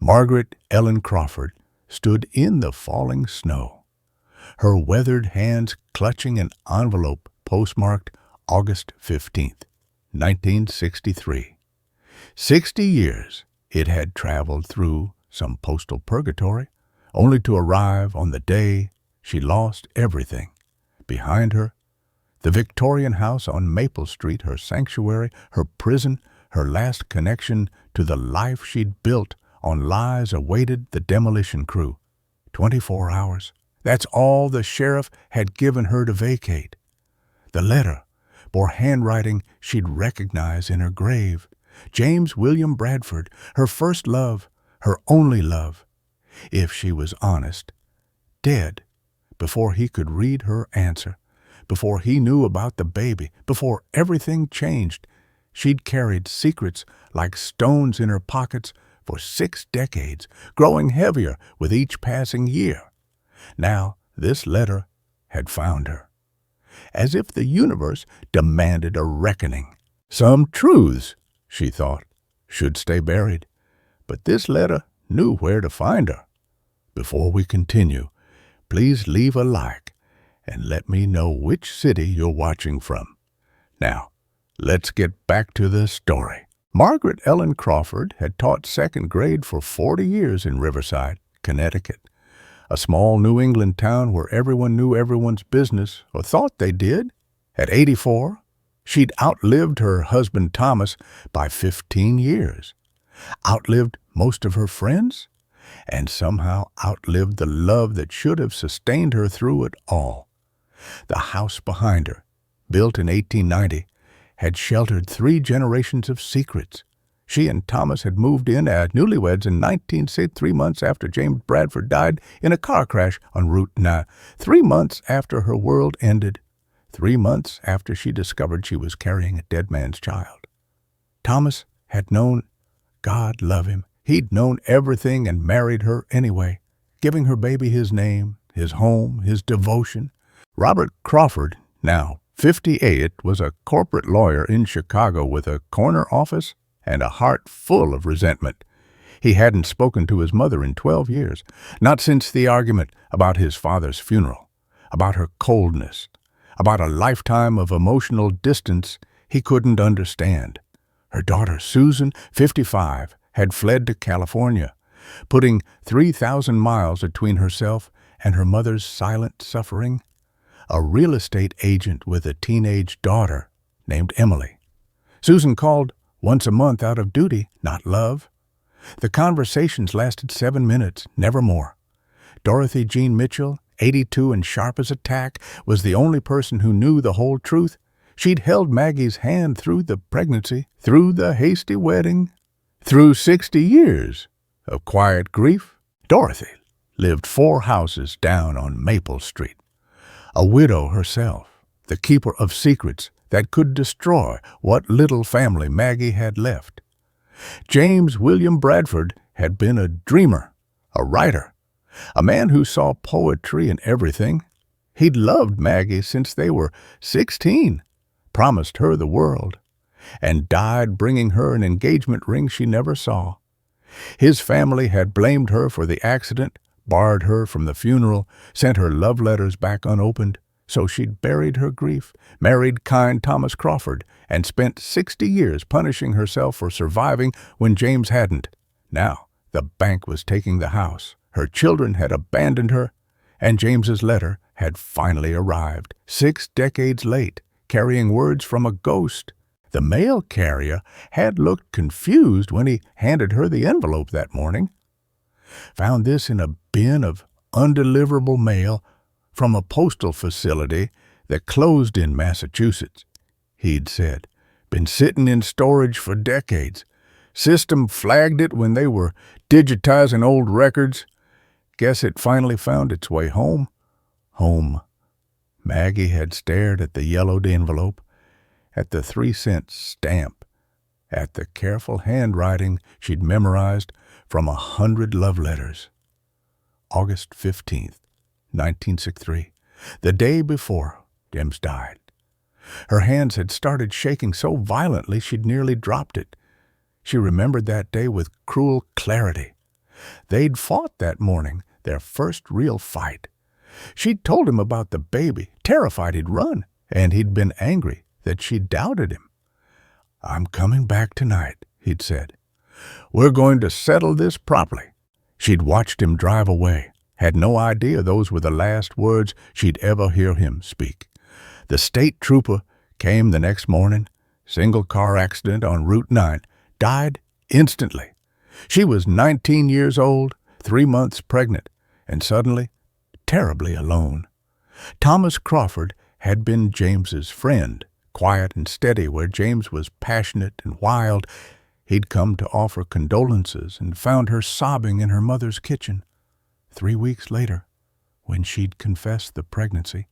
Margaret Ellen Crawford stood in the falling snow, her weathered hands clutching an envelope postmarked August 15th, 1963. 60 years it had traveled through some postal purgatory, only to arrive on the day she lost everything. Behind her, the Victorian house on Maple Street, her sanctuary, her prison, her last connection to the life she'd built on lies, awaited the demolition crew. 24 hours. That's all the sheriff had given her to vacate. The letter bore handwriting she'd recognize in her grave. James William Bradford, her first love, her only love. If she was honest, dead before he could read her answer, before he knew about the baby, before everything changed. She'd carried secrets like stones in her pockets for 6 decades, growing heavier with each passing year. Now this letter had found her, as if the universe demanded a reckoning. Some truths, she thought, should stay buried, but this letter knew where to find her. Before we continue, please leave a like and let me know which city you're watching from. Now, let's get back to the story. Margaret Ellen Crawford had taught second grade for 40 years in Riverside, Connecticut, a small New England town where everyone knew everyone's business, or thought they did. At 84, she'd outlived her husband Thomas by 15 years, outlived most of her friends, and somehow outlived the love that should have sustained her through it all. The house behind her, built in 1890, had sheltered 3 generations of secrets. She and Thomas had moved in as newlyweds in 1963, 3 months after James Bradford died in a car crash on Route 9, 3 months after her world ended, 3 months after she discovered she was carrying a dead man's child. Thomas had known, God love him, he'd known everything and married her anyway, giving her baby his name, his home, his devotion. Robert Crawford, now 58, was a corporate lawyer in Chicago with a corner office and a heart full of resentment. He hadn't spoken to his mother in 12 years, not since the argument about his father's funeral, about her coldness, about a lifetime of emotional distance he couldn't understand. Her daughter, Susan, 55, had fled to California, putting 3,000 miles between herself and her mother's silent suffering. A real estate agent with a teenage daughter named Emily. Susan called once a month out of duty, not love. The conversations lasted 7 minutes, never more. Dorothy Jean Mitchell, 82 and sharp as a tack, was the only person who knew the whole truth. She'd held Maggie's hand through the pregnancy, through the hasty wedding, through 60 years of quiet grief. Dorothy lived 4 houses down on Maple Street. A widow herself, the keeper of secrets that could destroy what little family Maggie had left. James William Bradford had been a dreamer, a writer, a man who saw poetry in everything. He'd loved Maggie since they were 16, promised her the world, and died bringing her an engagement ring she never saw. His family had blamed her for the accident, barred her from the funeral, sent her love letters back unopened, so she'd buried her grief, married kind Thomas Crawford, and spent 60 years punishing herself for surviving when James hadn't. Now the bank was taking the house, her children had abandoned her, and James's letter had finally arrived, 6 decades late, carrying words from a ghost. The mail carrier had looked confused when he handed her the envelope that morning. Found this in a bin of undeliverable mail from a postal facility that closed in Massachusetts. He'd said, been sitting in storage for decades. System flagged it when they were digitizing old records. Guess it finally found its way home. Home. Maggie had stared at the yellowed envelope, at the 3-cent stamp, at the careful handwriting she'd memorized from 100 love letters. August 15th, 1963, the day before James died. Her hands had started shaking so violently she'd nearly dropped it. She remembered that day with cruel clarity. They'd fought that morning, their first real fight. She'd told him about the baby, terrified he'd run, and he'd been angry that she doubted him. "I'm coming back tonight," he'd said. "We're going to settle this properly." She'd watched him drive away, had no idea those were the last words she'd ever hear him speak. The state trooper came the next morning, single-car accident on Route 9, died instantly. She was 19 years old, 3 months pregnant, and suddenly terribly alone. Thomas Crawford had been James's friend, quiet and steady where James was passionate and wild. He'd come to offer condolences and found her sobbing in her mother's kitchen. 3 weeks later, when she'd confessed the pregnancy,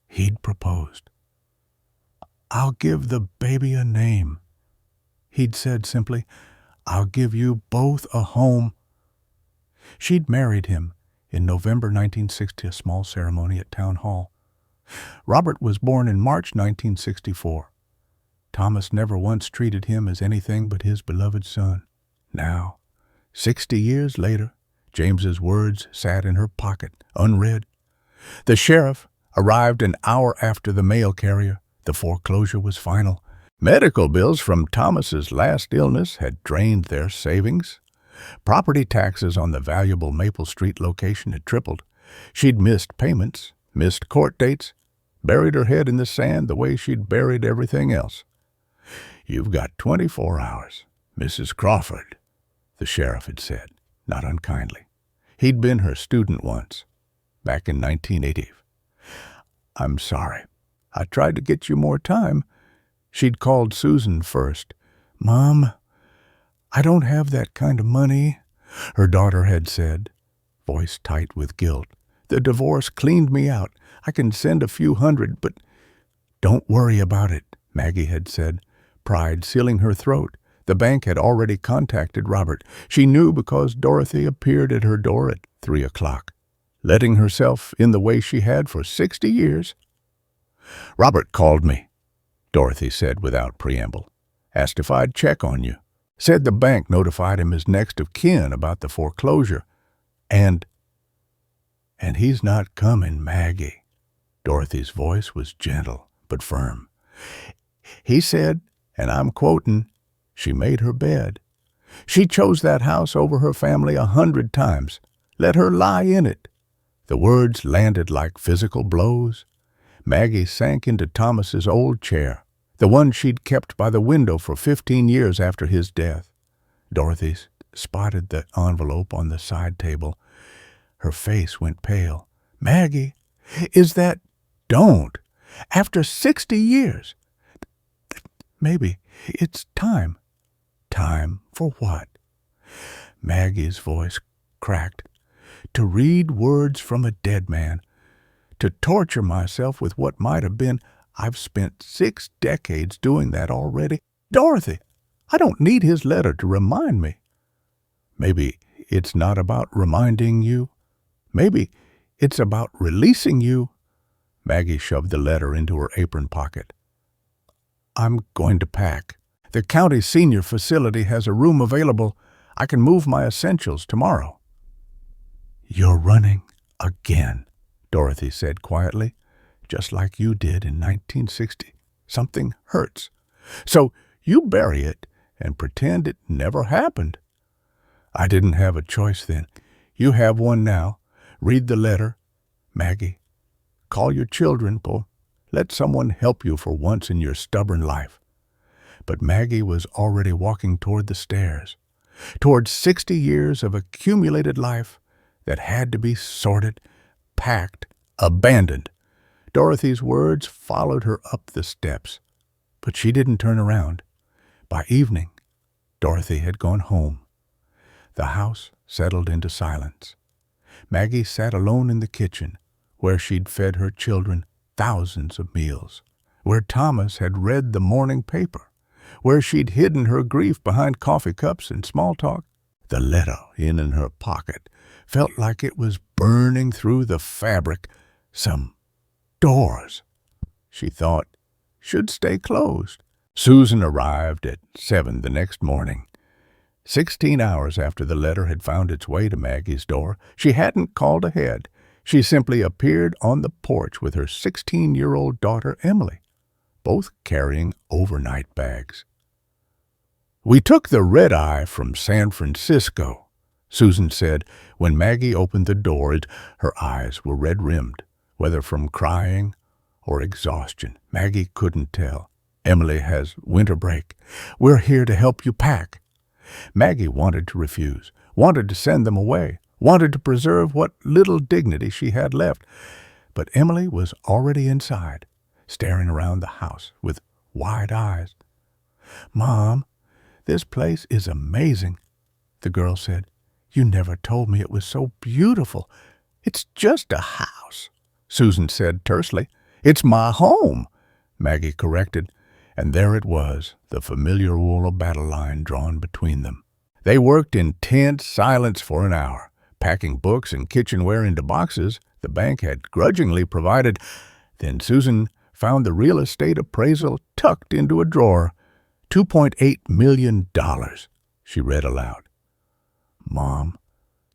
he'd proposed. "I'll give the baby a name," he'd said simply. "I'll give you both a home." She'd married him in November 1960, a small ceremony at Town Hall. Robert was born in March 1964. Thomas never once treated him as anything but his beloved son. Now, 60 years later, James's words sat in her pocket, unread. The sheriff arrived an hour after the mail carrier. The foreclosure was final. Medical bills from Thomas's last illness had drained their savings. Property taxes on the valuable Maple Street location had tripled. She'd missed payments, missed court dates, buried her head in the sand the way she'd buried everything else. "You've got 24 hours, Mrs. Crawford," the sheriff had said, not unkindly. He'd been her student once, back in 1980. "I'm sorry. I tried to get you more time." She'd called Susan first. "Mom, I don't have that kind of money," her daughter had said, voice tight with guilt. "The divorce cleaned me out. I can send a few hundred, but—" "Don't worry about it," Maggie had said, pride sealing her throat. The bank had already contacted Robert. She knew because Dorothy appeared at her door at 3 o'clock, letting herself in the way she had for 60 years. "Robert called me," Dorothy said without preamble. "Asked if I'd check on you. Said the bank notified him as next of kin about the foreclosure. And he's not coming, Maggie." Dorothy's voice was gentle but firm. "He said, and I'm quoting, she made her bed. She chose that house over her family 100 times. Let her lie in it." The words landed like physical blows. Maggie sank into Thomas's old chair, the one she'd kept by the window for 15 years after his death. Dorothy spotted the envelope on the side table. Her face went pale. "Maggie, is that—" "Don't! After 60 years! Maybe it's time." "Time for what?" Maggie's voice cracked. "To read words from a dead man. To torture myself with what might have been. I've spent 6 decades doing that already. Dorothy, I don't need his letter to remind me." "Maybe it's not about reminding you. Maybe it's about releasing you." Maggie shoved the letter into her apron pocket. "I'm going to pack. The county senior facility has a room available. I can move my essentials tomorrow." "You're running again," Dorothy said quietly, "just like you did in 1960. Something hurts. So you bury it and pretend it never happened." "I didn't have a choice then. You have one now. Read the letter. Maggie, call your children, Paul. Let someone help you for once in your stubborn life." But Maggie was already walking toward the stairs, toward 60 years of accumulated life that had to be sorted, packed, abandoned. Dorothy's words followed her up the steps, but she didn't turn around. By evening, Dorothy had gone home. The house settled into silence. Maggie sat alone in the kitchen, where she'd fed her children thousands of meals, where Thomas had read the morning paper, where she'd hidden her grief behind coffee cups and small talk. The letter in her pocket felt like it was burning through the fabric. Some doors, she thought, should stay closed. Susan arrived at 7 the next morning. 16 hours after the letter had found its way to Maggie's door, she hadn't called ahead. She simply appeared on the porch with her 16-year-old daughter, Emily, both carrying overnight bags. "We took the red-eye from San Francisco," Susan said when Maggie opened the door. Her eyes were red-rimmed, whether from crying or exhaustion. Maggie couldn't tell. "Emily has winter break. We're here to help you pack." Maggie wanted to refuse, wanted to send them away, wanted to preserve what little dignity she had left. But Emily was already inside, staring around the house with wide eyes. "Mom, this place is amazing," the girl said. "You never told me it was so beautiful." "It's just a house," Susan said tersely. "It's my home," Maggie corrected, and there it was, the familiar wool battle line drawn between them. They worked in tense silence for an hour, packing books and kitchenware into boxes the bank had grudgingly provided. Then Susan found the real estate appraisal tucked into a drawer. $2.8 million, she read aloud. "Mom,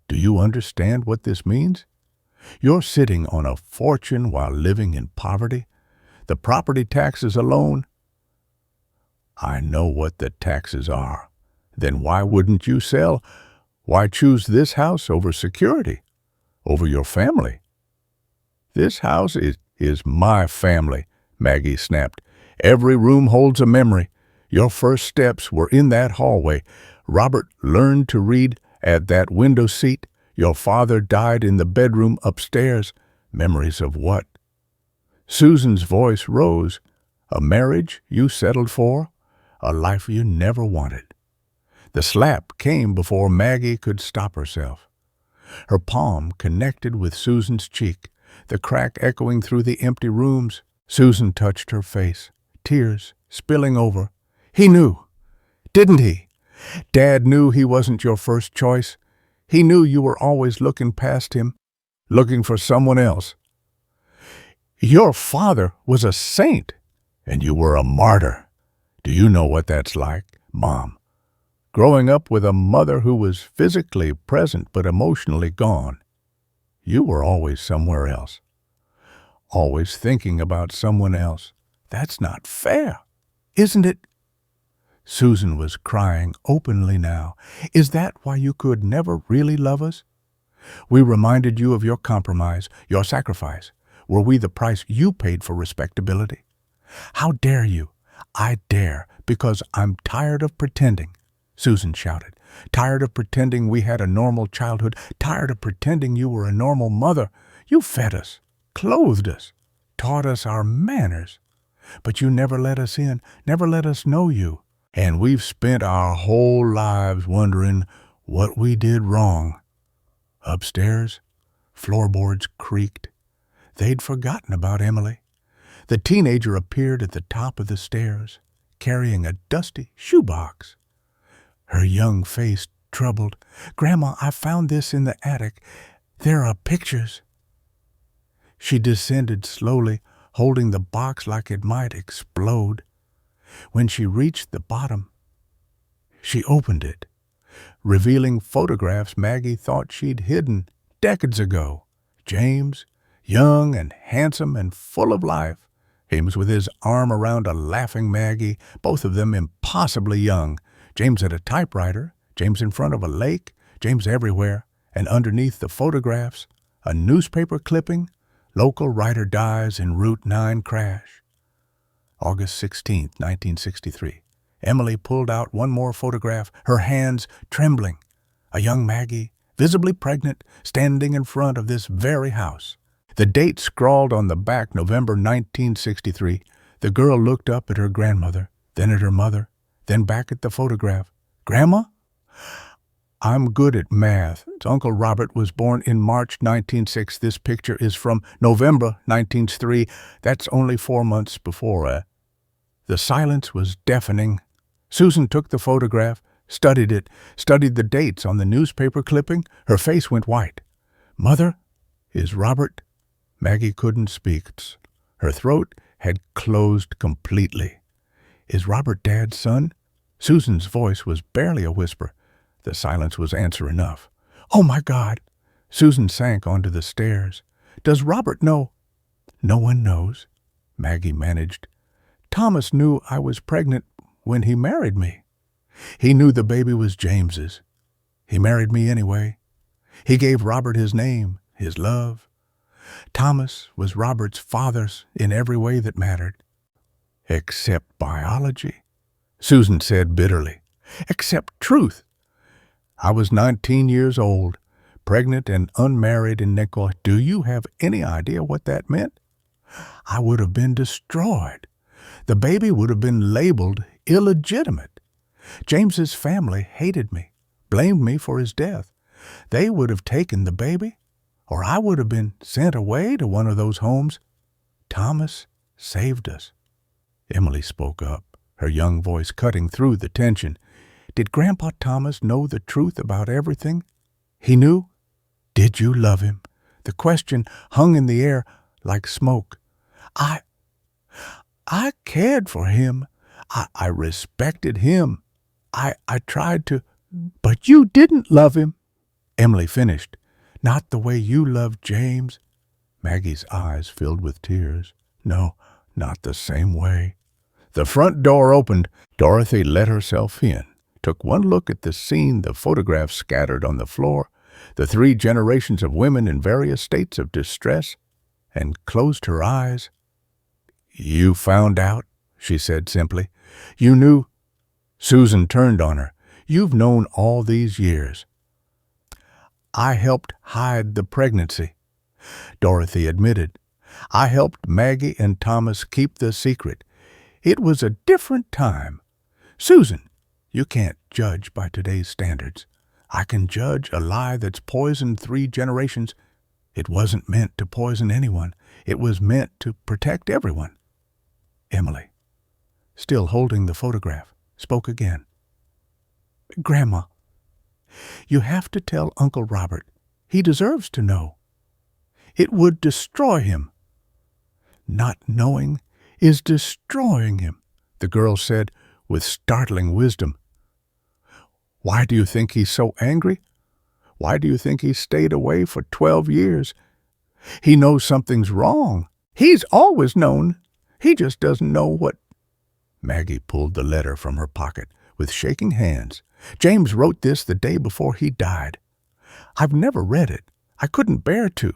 do you understand what this means? You're sitting on a fortune while living in poverty. The property taxes alone—" "I know what the taxes are. Then why wouldn't you sell? Why choose this house over security, over your family?" "This house is my family," Maggie snapped. "Every room holds a memory. Your first steps were in that hallway. Robert learned to read at that window seat. Your father died in the bedroom upstairs. Memories of what?" Susan's voice rose. "A marriage you settled for, a life you never wanted." The slap came before Maggie could stop herself. Her palm connected with Susan's cheek, the crack echoing through the empty rooms. Susan touched her face, tears spilling over. "He knew, didn't he? Dad knew he wasn't your first choice. He knew you were always looking past him, looking for someone else. Your father was a saint, and you were a martyr. Do you know what that's like, Mom? Growing up with a mother who was physically present but emotionally gone. You were always somewhere else, always thinking about someone else. That's not fair, isn't it?" Susan was crying openly now. "Is that why you could never really love us? We reminded you of your compromise, your sacrifice. Were we the price you paid for respectability? How dare you?" "I dare, because I'm tired of pretending," Susan shouted. "Tired of pretending we had a normal childhood, tired of pretending you were a normal mother. You fed us, clothed us, taught us our manners. But you never let us in, never let us know you. And we've spent our whole lives wondering what we did wrong." Upstairs, floorboards creaked. They'd forgotten about Emily. The teenager appeared at the top of the stairs, carrying a dusty shoebox. Her young face troubled. "Grandma, I found this in the attic. There are pictures." She descended slowly, holding the box like it might explode. When she reached the bottom, she opened it, revealing photographs Maggie thought she'd hidden decades ago. James, young and handsome and full of life. James with his arm around a laughing Maggie, both of them impossibly young. James at a typewriter, James in front of a lake, James everywhere, and underneath the photographs, a newspaper clipping, "Local writer dies in Route 9 crash." August 16, 1963. Emily pulled out one more photograph, her hands trembling. A young Maggie, visibly pregnant, standing in front of this very house. The date scrawled on the back, November 1963. The girl looked up at her grandmother, then at her mother, then back at the photograph. "Grandma?" "I'm good at math. Uncle Robert was born in March 1906. This picture is from November 1903. That's only 4 months before." The silence was deafening. Susan took the photograph, studied it, studied the dates on the newspaper clipping. Her face went white. "Mother, is Robert—" Maggie couldn't speak. Her throat had closed completely. "Is Robert Dad's son?" Susan's voice was barely a whisper. The silence was answer enough. "Oh, my God!" Susan sank onto the stairs. "Does Robert know?" "No one knows," Maggie managed. "Thomas knew I was pregnant when he married me. He knew the baby was James's. He married me anyway. He gave Robert his name, his love. Thomas was Robert's father in every way that mattered." "Except biology," Susan said bitterly. "Except truth. I was 19 years old, pregnant and unmarried in Nickel. Do you have any idea what that meant? I would have been destroyed. The baby would have been labeled illegitimate. James's family hated me, blamed me for his death. They would have taken the baby, or I would have been sent away to one of those homes. Thomas saved us." Emily spoke up, her young voice cutting through the tension. "Did Grandpa Thomas know the truth about everything? He knew? Did you love him?" The question hung in the air like smoke. I cared for him. I respected him. I tried to, but you didn't love him," Emily finished. "Not the way you loved James." Maggie's eyes filled with tears. "No, not the same way." The front door opened. Dorothy let herself in, took one look at the scene, the photographs scattered on the floor, the 3 generations of women in various states of distress, and closed her eyes. "You found out," she said simply. "You knew." Susan turned on her. "You've known all these years." "I helped hide the pregnancy," Dorothy admitted. "I helped Maggie and Thomas keep the secret. It was a different time. Susan, you can't judge by today's standards. I can judge a lie that's poisoned 3 generations. It wasn't meant to poison anyone. It was meant to protect everyone." Emily, still holding the photograph, spoke again. "Grandma, you have to tell Uncle Robert. He deserves to know. It would destroy him." "Not knowing is destroying him," the girl said with startling wisdom. "Why do you think he's so angry? Why do you think he stayed away for 12 years? He knows something's wrong. He's always known. He just doesn't know what—" Maggie pulled the letter from her pocket with shaking hands. "James wrote this the day before he died. I've never read it. I couldn't bear to."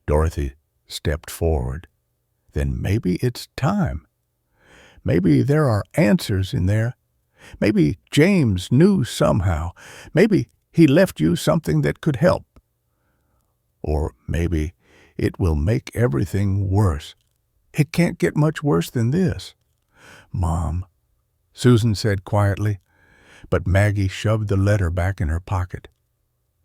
Dorothy stepped forward. "Then maybe it's time. Maybe there are answers in there. Maybe James knew somehow. Maybe he left you something that could help. Or maybe it will make everything worse. It can't get much worse than this." "Mom," Susan said quietly, but Maggie shoved the letter back in her pocket.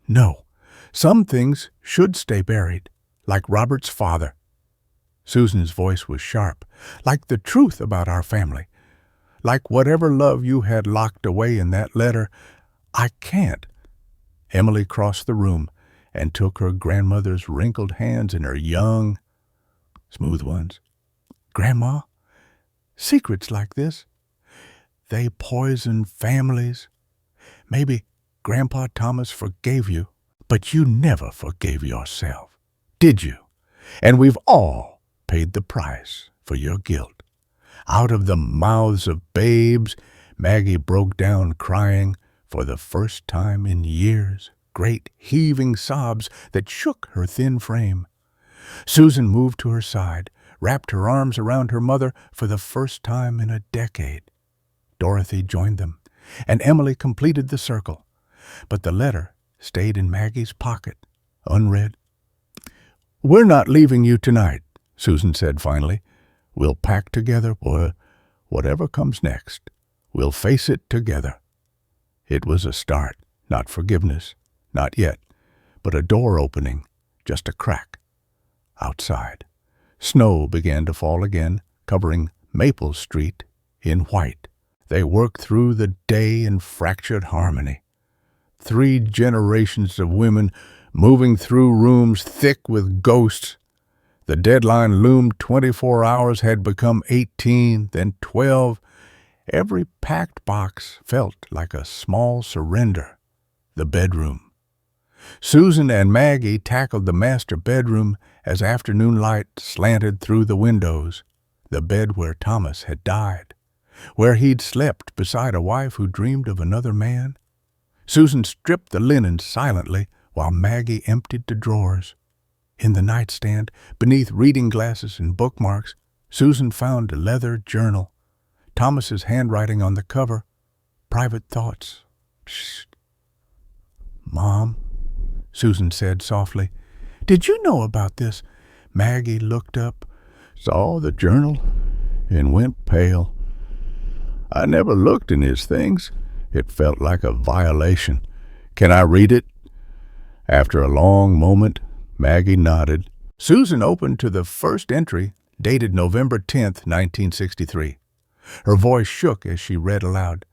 "No, some things should stay buried, like Robert's father." Susan's voice was sharp, "like the truth about our family. Like whatever love you had locked away in that letter. I can't." Emily crossed the room and took her grandmother's wrinkled hands in her young, smooth ones. "Grandma, secrets like this, they poison families. Maybe Grandpa Thomas forgave you, but you never forgave yourself, did you? And we've all paid the price for your guilt." Out of the mouths of babes, Maggie broke down crying for the first time in years, great heaving sobs that shook her thin frame. Susan moved to her side, wrapped her arms around her mother for the first time in a decade. Dorothy joined them, and Emily completed the circle. But the letter stayed in Maggie's pocket, unread. "We're not leaving you tonight," Susan said finally. "We'll pack together, or whatever comes next. We'll face it together." It was a start, not forgiveness, not yet, but a door opening, just a crack. Outside, snow began to fall again, covering Maple Street in white. They worked through the day in fractured harmony. 3 generations of women moving through rooms thick with ghosts. The deadline loomed. 24 hours had become 18, then 12. Every packed box felt like a small surrender. The bedroom. Susan and Maggie tackled the master bedroom as afternoon light slanted through the windows, the bed where Thomas had died, where he'd slept beside a wife who dreamed of another man. Susan stripped the linen silently while Maggie emptied the drawers. In the nightstand, beneath reading glasses and bookmarks, Susan found a leather journal, Thomas's handwriting on the cover, private thoughts. Shh. "Mom," Susan said softly, "did you know about this?" Maggie looked up, saw the journal, and went pale. "I never looked in his things. It felt like a violation. Can I read it?" After a long moment, Maggie nodded. Susan opened to the first entry, dated November 10th, 1963. Her voice shook as she read aloud.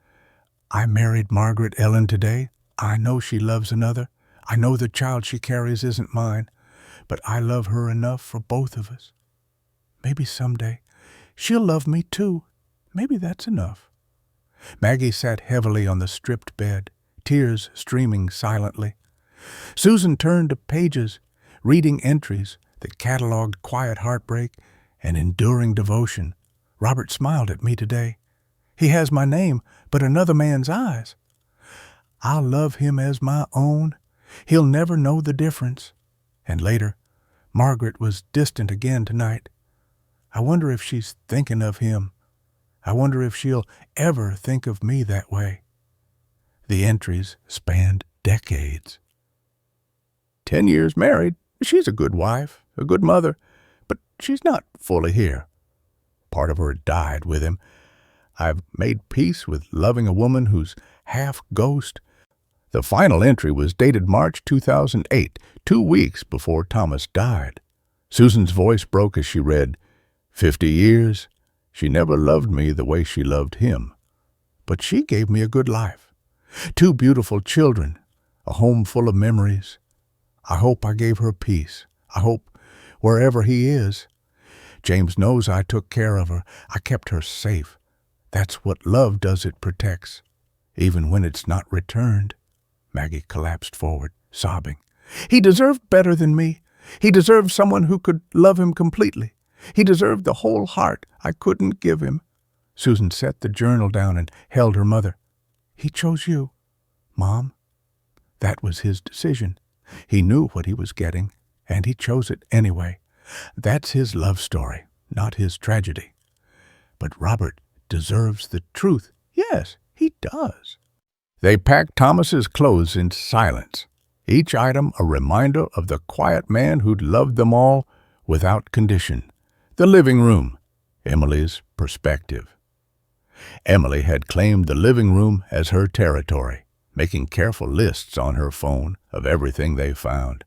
"I married Margaret Ellen today. I know she loves another. I know the child she carries isn't mine, but I love her enough for both of us. Maybe someday she'll love me too. Maybe that's enough." Maggie sat heavily on the stripped bed, tears streaming silently. Susan turned to pages, reading entries that cataloged quiet heartbreak and enduring devotion. "Robert smiled at me today. He has my name, but another man's eyes. I'll love him as my own. He'll never know the difference." And later, "Margaret was distant again tonight. I wonder if she's thinking of him. I wonder if she'll ever think of me that way." The entries spanned decades. 10 years married. She's a good wife, a good mother, but she's not fully here. Part of her died with him. I've made peace with loving a woman who's half ghost. The final entry was dated March 2008, 2 weeks before Thomas died. Susan's voice broke as she read, 50 years, she never loved me the way she loved him. But she gave me a good life. 2 beautiful children, a home full of memories. I hope I gave her peace. I hope wherever he is. James knows I took care of her. I kept her safe. That's what love does, it protects, even when it's not returned." Maggie collapsed forward, sobbing. "He deserved better than me. He deserved someone who could love him completely. He deserved the whole heart I couldn't give him." Susan set the journal down and held her mother. "He chose you, Mom. That was his decision. He knew what he was getting, and he chose it anyway. That's his love story, not his tragedy. But Robert deserves the truth. Yes, he does." They packed Thomas's clothes in silence, each item a reminder of the quiet man who'd loved them all without condition. The living room, Emily's perspective. Emily had claimed the living room as her territory, making careful lists on her phone of everything they found.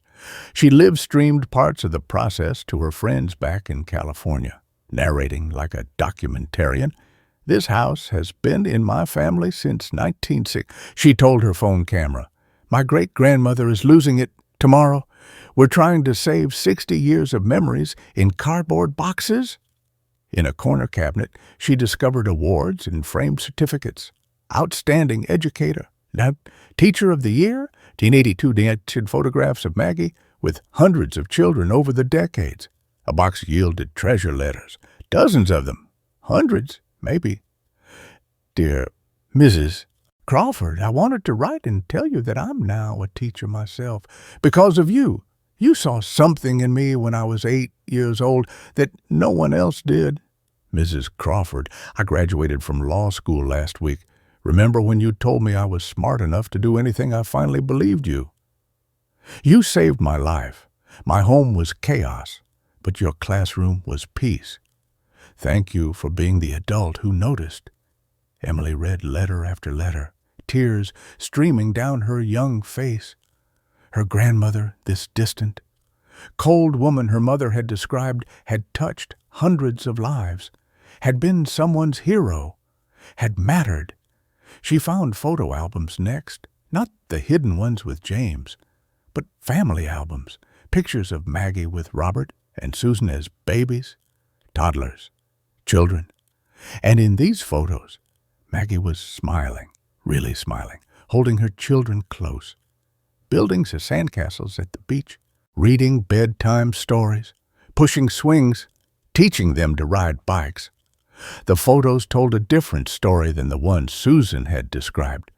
She live-streamed parts of the process to her friends back in California, narrating like a documentarian. "This house has been in my family since 1960, she told her phone camera. "My great-grandmother is losing it tomorrow. We're trying to save 60 years of memories in cardboard boxes." In a corner cabinet, she discovered awards and framed certificates. Outstanding educator, teacher of the year, 1982 dated photographs of Maggie with hundreds of children over the decades. A box yielded treasure letters, dozens of them, hundreds, maybe. "Dear Mrs. Crawford, I wanted to write and tell you that I'm now a teacher myself. Because of you. You saw something in me when I was 8 years old that no one else did. Mrs. Crawford, I graduated from law school last week. Remember when you told me I was smart enough to do anything? I finally believed you. You saved my life. My home was chaos, but your classroom was peace. Thank you for being the adult who noticed." Emily read letter after letter, tears streaming down her young face. Her grandmother, this distant, cold woman her mother had described, had touched hundreds of lives, had been someone's hero, had mattered. She found photo albums next, not the hidden ones with James, but family albums, pictures of Maggie with Robert and Susan as babies, toddlers, children. And in these photos, Maggie was smiling, really smiling, holding her children close. building sandcastles at the beach, reading bedtime stories, pushing swings, teaching them to ride bikes. The photos told a different story than the one Susan had described.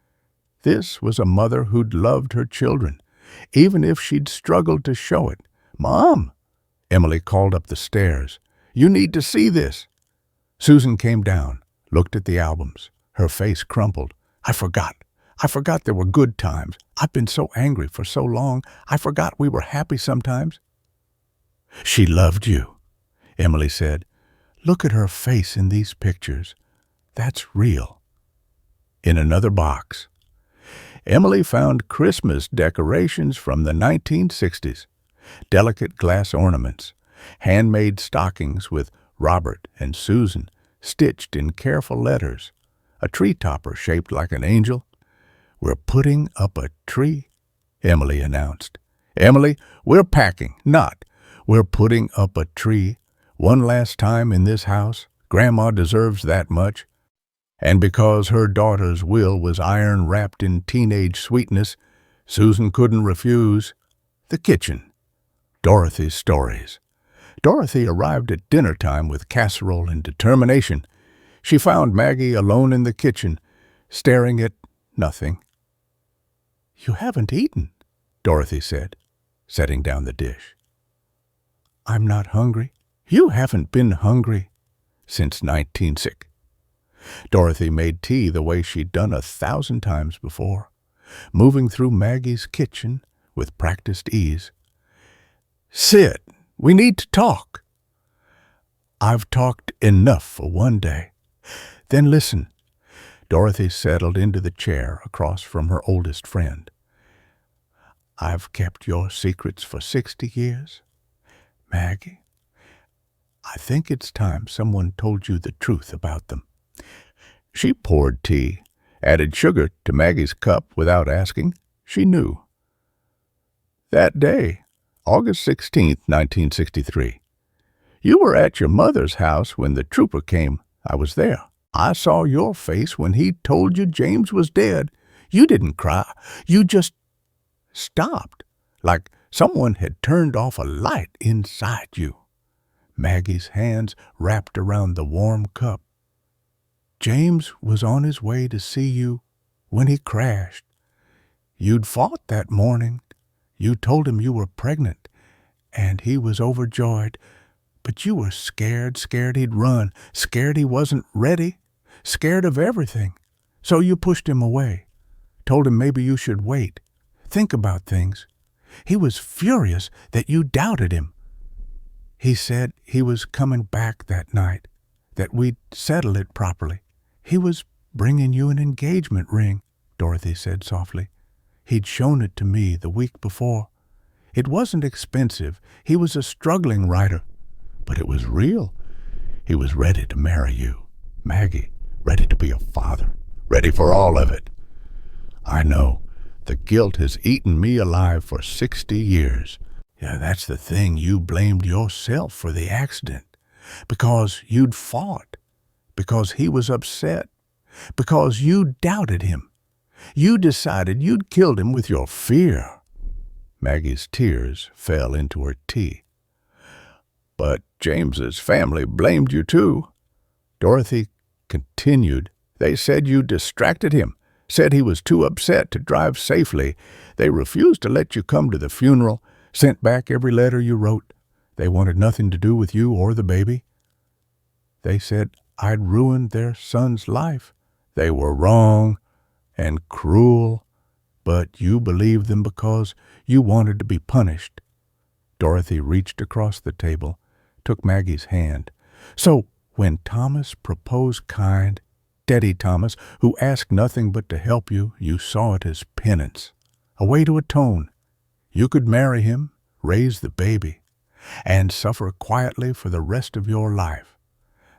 This was a mother who'd loved her children, even if she'd struggled to show it. "Mom!" Emily called up the stairs. "You need to see this." Susan came down, looked at the albums. Her face crumpled. I forgot there were good times. I've been so angry for so long. I forgot we were happy sometimes." "She loved you," Emily said. "Look at her face in these pictures. That's real." In another box, Emily found Christmas decorations from the 1960s, delicate glass ornaments, handmade stockings with Robert and Susan stitched in careful letters, a tree topper shaped like an angel. "We're putting up a tree," Emily announced. "Emily, we're packing, not. We're putting up a tree. One last time in this house. Grandma deserves that much." And because her daughter's will was iron-wrapped in teenage sweetness, Susan couldn't refuse. The kitchen. Dorothy's stories. Dorothy arrived at dinner time with casserole and determination. She found Maggie alone in the kitchen, staring at nothing. "You haven't eaten," Dorothy said, setting down the dish. "I'm not hungry." "You haven't been hungry since 1960." Dorothy made tea the way she'd done 1,000 times before, moving through Maggie's kitchen with practiced ease. "Sit. We need to talk." "I've talked enough for one day." "Then listen." Dorothy settled into the chair across from her oldest friend. "I've kept your secrets for 60 years. Maggie, I think it's time someone told you the truth about them." She poured tea, added sugar to Maggie's cup without asking. She knew. "That day, August 16th, 1963. You were at your mother's house when the trooper came. I was there. I saw your face when he told you James was dead. You didn't cry. You just stopped, like someone had turned off a light inside you." Maggie's hands wrapped around the warm cup. "James was on his way to see you when he crashed. You'd fought that morning. You told him you were pregnant, and he was overjoyed. But you were scared he'd run, scared he wasn't ready, scared of everything. So you pushed him away, told him maybe you should wait, think about things. He was furious that you doubted him. He said he was coming back that night, that we'd settle it properly. He was bringing you an engagement ring," Dorothy said softly. "He'd shown it to me the week before. It wasn't expensive. He was a struggling writer. But it was real. He was ready to marry you, Maggie, ready to be a father, ready for all of it. I know. The guilt has eaten me alive for 60 years. Yeah, that's the thing. You blamed yourself for the accident. Because you'd fought. Because he was upset. Because you doubted him. You decided you'd killed him with your fear." Maggie's tears fell into her tea. "But James's family blamed you too." Dorothy continued. "They said you distracted him, said he was too upset to drive safely. They refused to let you come to the funeral, sent back every letter you wrote. They wanted nothing to do with you or the baby. They said I'd ruined their son's life. They were wrong and cruel, but you believed them because you wanted to be punished." Dorothy reached across the table, took Maggie's hand. "So when Thomas proposed kind, Teddy Thomas, who asked nothing but to help you, you saw it as penance, a way to atone. You could marry him, raise the baby, and suffer quietly for the rest of your life.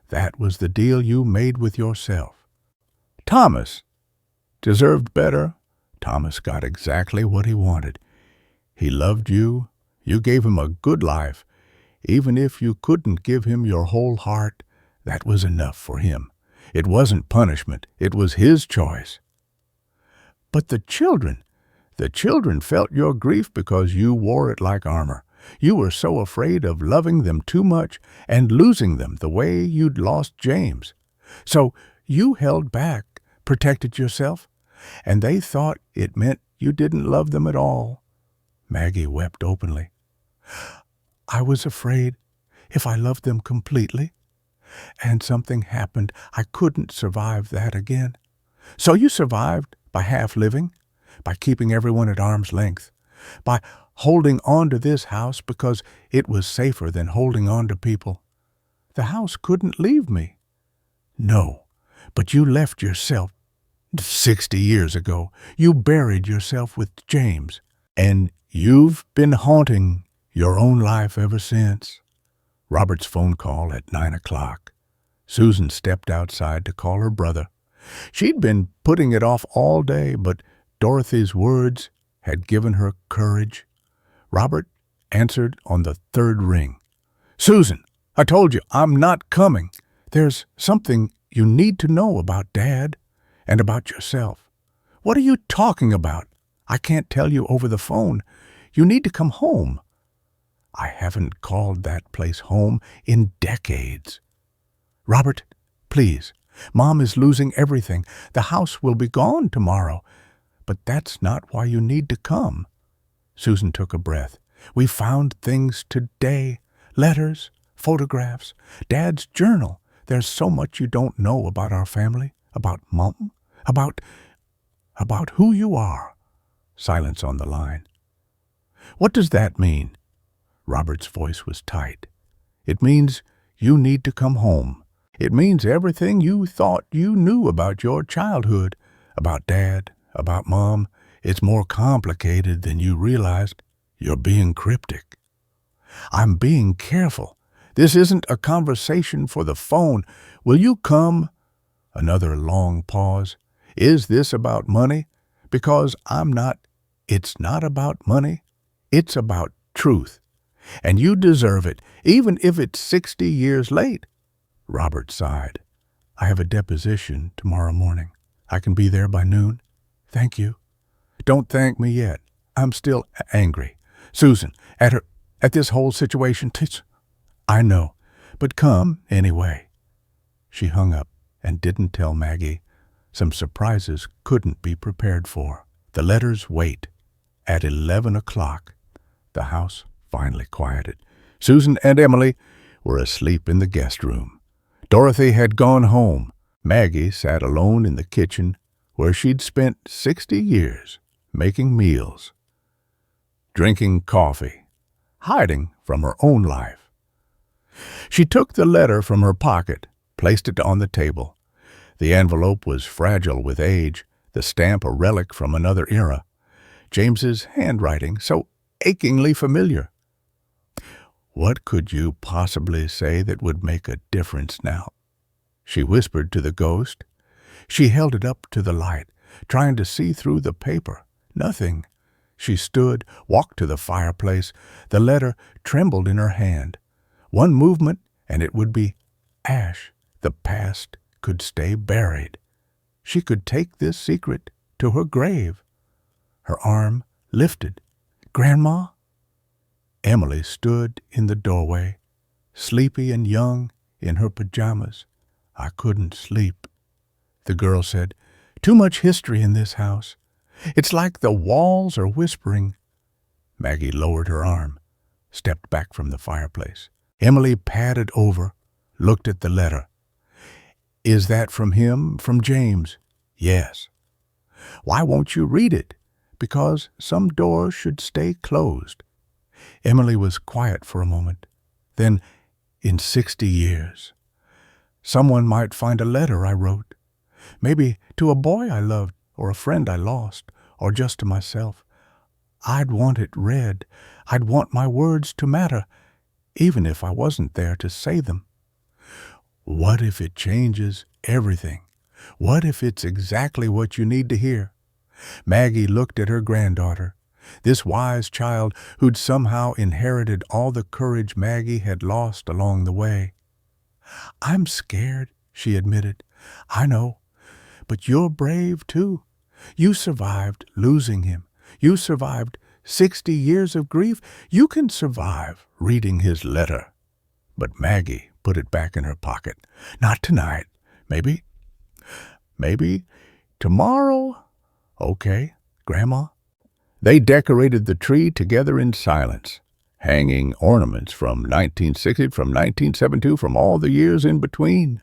That was the deal you made with yourself. Thomas deserved better. Thomas got exactly what he wanted. He loved you. You gave him a good life. Even if you couldn't give him your whole heart, that was enough for him. It wasn't punishment. It was his choice. But the children, The children felt your grief because you wore it like armor. You were so afraid of loving them too much and losing them the way you'd lost James. So you held back, protected yourself, and they thought it meant you didn't love them at all. Maggie wept openly. I was afraid if I loved them completely, and something happened, I couldn't survive that again. So you survived by half-living, by keeping everyone at arm's length, by holding on to this house because it was safer than holding on to people. The house couldn't leave me. No, but you left yourself 60 years ago. You buried yourself with James, and you've been haunting your own life ever since. Robert's phone call at 9 o'clock. Susan stepped outside to call her brother. She'd been putting it off all day, but Dorothy's words had given her courage. Robert answered on the third ring. Susan, I told you, I'm not coming. There's something you need to know about Dad and about yourself. What are you talking about? I can't tell you over the phone. You need to come home. I haven't called that place home in decades. Robert, please. Mom is losing everything. The house will be gone tomorrow. But that's not why you need to come. Susan took a breath. We found things today. Letters, photographs, Dad's journal. There's so much you don't know about our family, about Mom, about who you are. Silence on the line. What does that mean? Robert's voice was tight. It means you need to come home. It means everything you thought you knew about your childhood, about Dad, about Mom. It's more complicated than you realized. You're being cryptic. I'm being careful. This isn't a conversation for the phone. Will you come? Another long pause. Is this about money? Because I'm not. It's not about money. It's about truth. And you deserve it, even if it's 60 years late. Robert sighed. I have a deposition tomorrow morning. I can be there by noon. Thank you. Don't thank me yet. I'm still angry. Susan, at this whole situation, I know, but come anyway. She hung up and didn't tell Maggie. Some surprises couldn't be prepared for. The letters wait. At 11 o'clock, the house finally quieted. Susan and Emily were asleep in the guest room. Dorothy had gone home. Maggie sat alone in the kitchen where she'd spent 60 years making meals, drinking coffee, hiding from her own life. She took the letter from her pocket, placed it on the table. The envelope was fragile with age, the stamp a relic from another era. James's handwriting so achingly familiar. What could you possibly say that would make a difference now? She whispered to the ghost. She held it up to the light, trying to see through the paper. Nothing. She stood, walked to the fireplace. The letter trembled in her hand. One movement, and it would be ash. The past could stay buried. She could take this secret to her grave. Her arm lifted. Grandma? Emily stood in the doorway, sleepy and young in her pajamas. I couldn't sleep. The girl said, Too much history in this house. It's like the walls are whispering. Maggie lowered her arm, stepped back from the fireplace. Emily padded over, looked at the letter. Is that from him, from James? Yes. Why won't you read it? Because some doors should stay closed. Emily was quiet for a moment. Then, in 60 years, someone might find a letter I wrote. Maybe to a boy I loved, or a friend I lost, or just to myself. I'd want it read. I'd want my words to matter, even if I wasn't there to say them. What if it changes everything? What if it's exactly what you need to hear? Maggie looked at her granddaughter, this wise child who'd somehow inherited all the courage Maggie had lost along the way. I'm scared, she admitted. I know, but you're brave too. You survived losing him. You survived 60 years of grief. You can survive reading his letter. But Maggie put it back in her pocket. Not tonight. Maybe tomorrow. Okay, Grandma. They decorated the tree together in silence, hanging ornaments from 1960, from 1972, from all the years in between.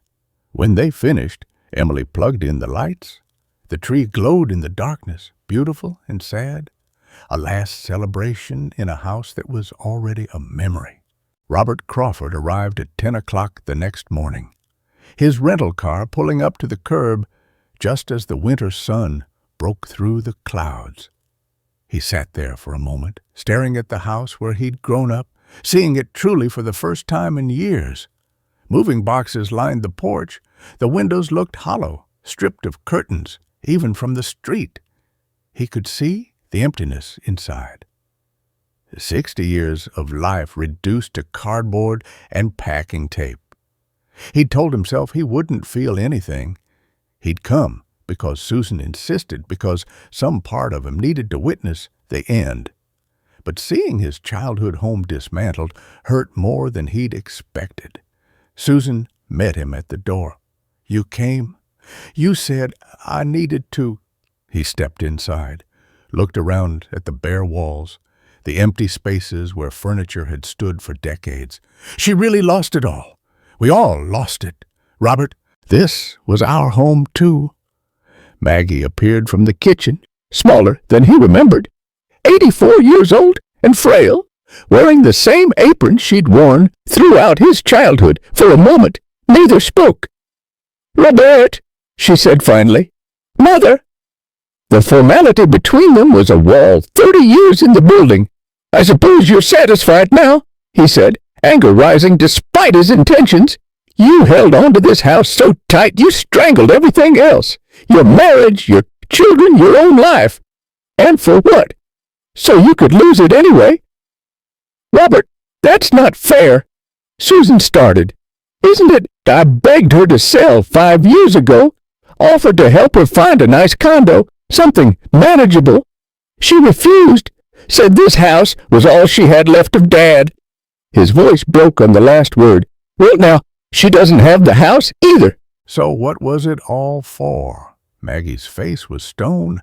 When they finished, Emily plugged in the lights. The tree glowed in the darkness, beautiful and sad, a last celebration in a house that was already a memory. Robert Crawford arrived at 10 o'clock the next morning, his rental car pulling up to the curb just as the winter sun broke through the clouds. He sat there for a moment, staring at the house where he'd grown up, seeing it truly for the first time in years. Moving boxes lined the porch. The windows looked hollow, stripped of curtains, even from the street. He could see the emptiness inside. 60 years of life reduced to cardboard and packing tape. He'd told himself he wouldn't feel anything. He'd come because Susan insisted, because some part of him needed to witness the end. But seeing his childhood home dismantled hurt more than he'd expected. Susan met him at the door. You came. You said I needed to. He stepped inside, looked around at the bare walls, the empty spaces where furniture had stood for decades. She really lost it all. We all lost it. Robert, this was our home too. Maggie appeared from the kitchen, smaller than he remembered, 84 years old and frail, wearing the same apron she'd worn throughout his childhood. For a moment, neither spoke. "Robert," she said finally. "Mother." The formality between them was a wall 30 years in the building. "I suppose you're satisfied now," he said, anger rising despite his intentions. "You held on to this house so tight you strangled everything else. Your marriage, your children, your own life. And for what? So you could lose it anyway." "Robert, that's not fair." Susan started. "Isn't it? I begged her to sell 5 years ago, offered to help her find a nice condo, something manageable. She refused, said this house was all she had left of Dad." His voice broke on the last word. "Well, now, she doesn't have the house either." So what was it all for? Maggie's face was stone,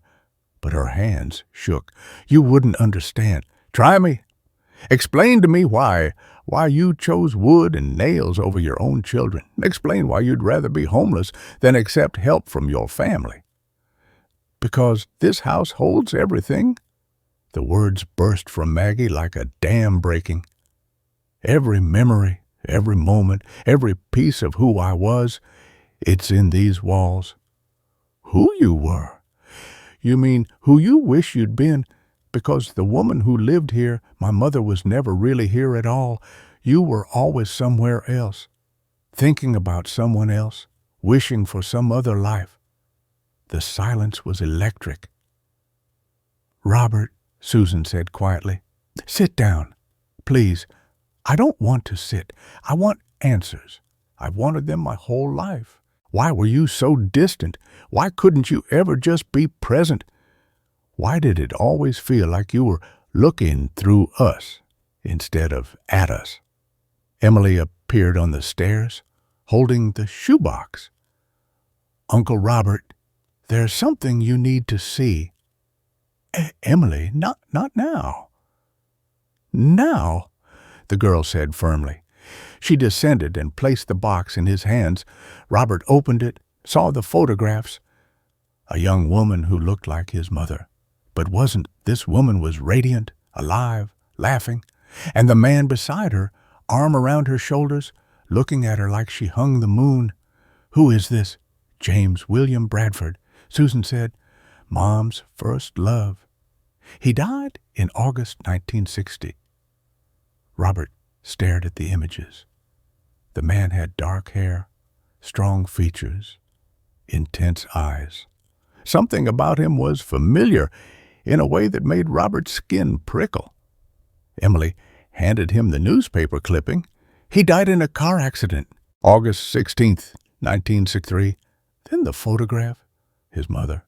but her hands shook. "You wouldn't understand. Try me. Explain to me why you chose wood and nails over your own children. Explain why you'd rather be homeless than accept help from your family." "Because this house holds everything." The words burst from Maggie like a dam breaking. "Every memory, every moment, every piece of who I was, it's in these walls." "Who you were? You mean who you wish you'd been? Because the woman who lived here, my mother, was never really here at all. You were always somewhere else, thinking about someone else, wishing for some other life." The silence was electric. "Robert," Susan said quietly, "sit down, please. I don't want to sit. I want answers. I've wanted them my whole life. Why were you so distant? Why couldn't you ever just be present? Why did it always feel like you were looking through us instead of at us?" Emily appeared on the stairs, holding the shoebox. "Uncle Robert, there's something you need to see." Emily, not now." "Now," the girl said firmly. She descended and placed the box in his hands. Robert opened it, saw the photographs. A young woman who looked like his mother, but wasn't. This woman was radiant, alive, laughing, and the man beside her, arm around her shoulders, looking at her like she hung the moon. "Who is this?" "James William Bradford," Susan said. "Mom's first love. He died in August 1960. Robert stared at the images. The man had dark hair, strong features, intense eyes. Something about him was familiar in a way that made Robert's skin prickle. Emily handed him the newspaper clipping. He died in a car accident, August 16th, 1963. Then the photograph, his mother,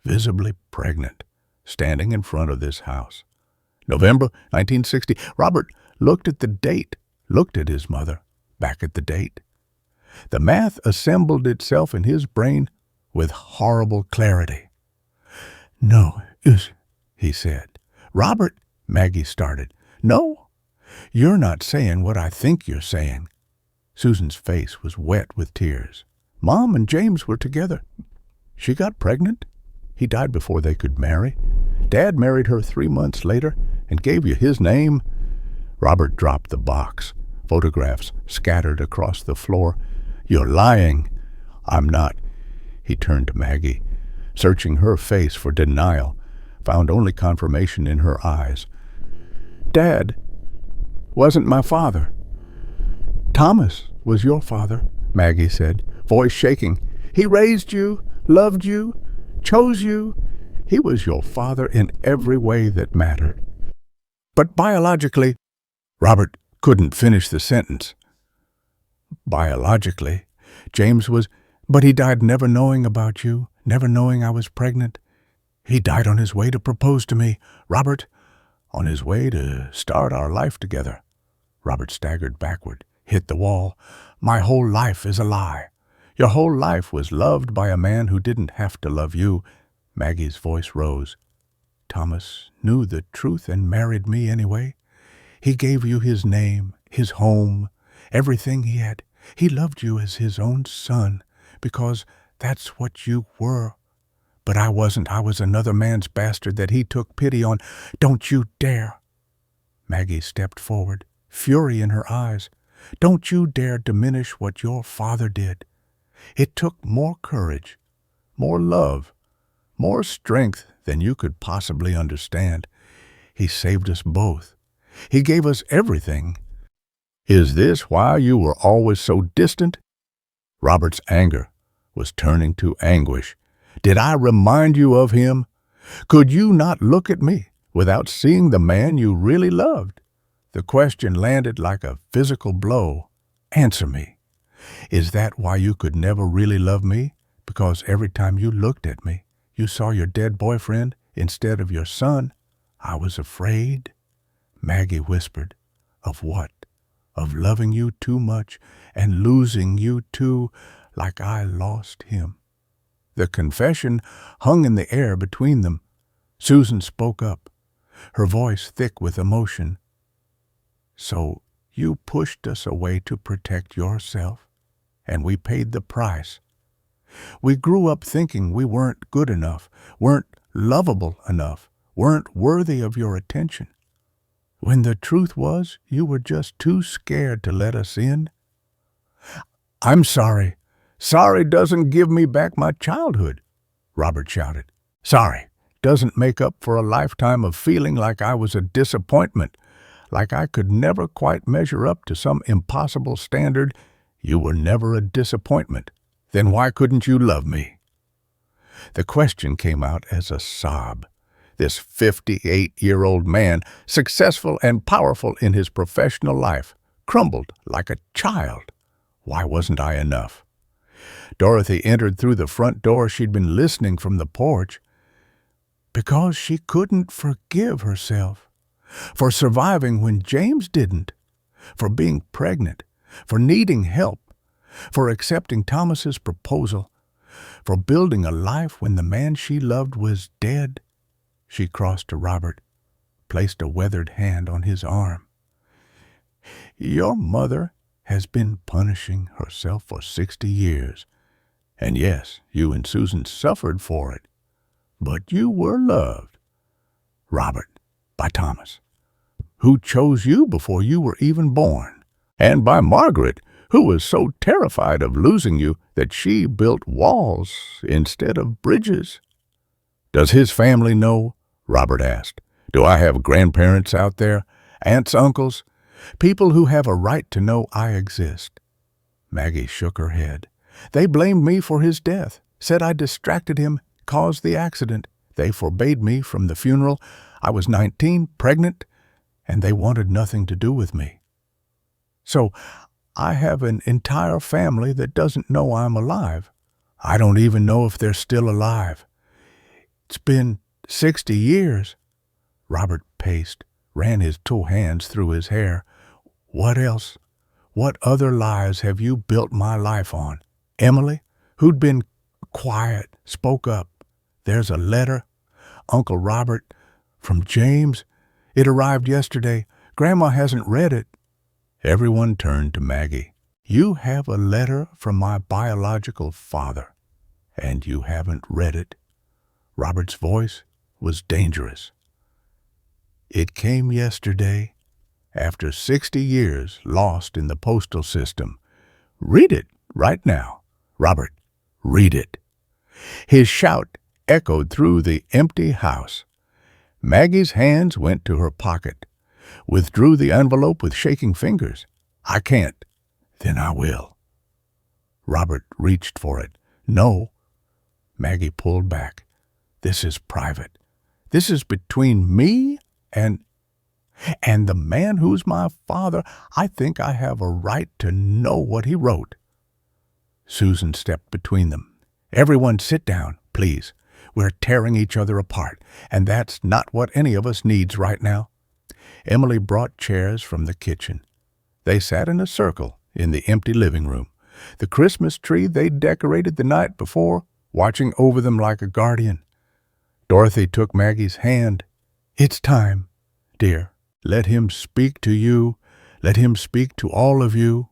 visibly pregnant, standing in front of this house. November 1960. Robert looked at the date, looked at his mother, back at the date. The math assembled itself in his brain with horrible clarity. "No, he said. "Robert," Maggie started. "No, you're not saying what I think you're saying." Susan's face was wet with tears. "Mom and James were together. She got pregnant. He died before they could marry. Dad married her 3 months later and gave you his name." Robert dropped the box. Photographs scattered across the floor. "You're lying." "I'm not." He turned to Maggie, searching her face for denial, found only confirmation in her eyes. "Dad wasn't my father." "Thomas was your father," Maggie said, voice shaking. "He raised you, loved you, chose you. He was your father in every way that mattered. But biologically," Robert couldn't finish the sentence. "Biologically, James was, but he died never knowing about you, never knowing I was pregnant. He died on his way to propose to me, Robert, on his way to start our life together." Robert staggered backward, hit the wall. "My whole life is a lie. Your whole life was loved by a man who didn't have to love you." Maggie's voice rose. "Thomas knew the truth and married me anyway. He gave you his name, his home, everything he had. He loved you as his own son, because that's what you were. But I wasn't. I was another man's bastard that he took pity on. Don't you dare." Maggie stepped forward, fury in her eyes. "Don't you dare diminish what your father did. It took more courage, more love, more strength than you could possibly understand. He saved us both. He gave us everything. Is this why you were always so distant?" Robert's anger was turning to anguish. "Did I remind you of him? Could you not look at me without seeing the man you really loved?" The question landed like a physical blow. "Answer me. Is that why you could never really love me? Because every time you looked at me, you saw your dead boyfriend instead of your son? I was afraid." Maggie whispered. "Of what? Of loving you too much and losing you too, like I lost him." The confession hung in the air between them. Susan spoke up, her voice thick with emotion. "So you pushed us away to protect yourself, and we paid the price. We grew up thinking we weren't good enough, weren't lovable enough, weren't worthy of your attention, when the truth was you were just too scared to let us in." "I'm sorry. Sorry doesn't give me back my childhood," Robert shouted. "Sorry doesn't make up for a lifetime of feeling like I was a disappointment, like I could never quite measure up to some impossible standard. You were never a disappointment. Then why couldn't you love me?" The question came out as a sob. This 58-year-old man, successful and powerful in his professional life, crumbled like a child. Why wasn't I enough? Dorothy entered through the front door. She'd been listening from the porch. Because she couldn't forgive herself for surviving when James didn't, for being pregnant, for needing help, for accepting Thomas's proposal, for building a life when the man she loved was dead. She crossed to Robert, placed a weathered hand on his arm. "Your mother has been punishing herself for 60 years. And yes, you and Susan suffered for it. But you were loved, Robert, by Thomas, who chose you before you were even born, and by Margaret, who was so terrified of losing you that she built walls instead of bridges." "Does his family know?" Robert asked. "Do I have grandparents out there, aunts, uncles, people who have a right to know I exist?" Maggie shook her head. "They blamed me for his death, said I distracted him, caused the accident. They forbade me from the funeral. I was 19, pregnant, and they wanted nothing to do with me. So I have an entire family that doesn't know I'm alive. I don't even know if they're still alive. It's been 60 years. Robert paced, ran his two hands through his hair. What else? What other lies have you built my life on? Emily, who'd been quiet, spoke up. There's a letter, Uncle Robert, from James. It arrived yesterday. Grandma hasn't read it. Everyone turned to Maggie. You have a letter from my biological father, and you haven't read it. Robert's voice was dangerous. It came yesterday, after 60 years lost in the postal system. Read it right now. Robert, read it. His shout echoed through the empty house. Maggie's hands went to her pocket, withdrew the envelope with shaking fingers. I can't. Then I will. Robert reached for it. No. Maggie pulled back. This is private. This is between me and the man who's my father. I think I have a right to know what he wrote. Susan stepped between them. Everyone sit down, please. We're tearing each other apart, and that's not what any of us needs right now. Emily brought chairs from the kitchen. They sat in a circle in the empty living room, the Christmas tree they'd decorated the night before, watching over them like a guardian. Dorothy took Maggie's hand. It's time, dear. Let him speak to you. Let him speak to all of you.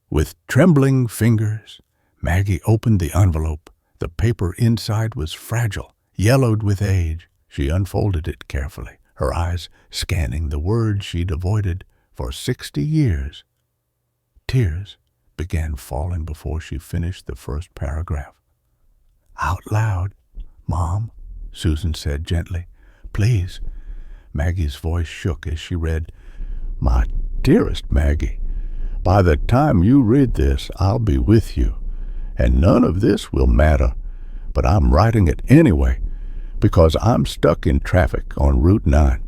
With trembling fingers, Maggie opened the envelope. The paper inside was fragile, yellowed with age. She unfolded it carefully, her eyes scanning the words she'd avoided for 60 years. Tears began falling before she finished the first paragraph. Out loud, Mom, Susan said gently. Please. Maggie's voice shook as she read, My dearest Maggie, by the time you read this, I'll be with you, and none of this will matter, but I'm writing it anyway, because I'm stuck in traffic on Route 9,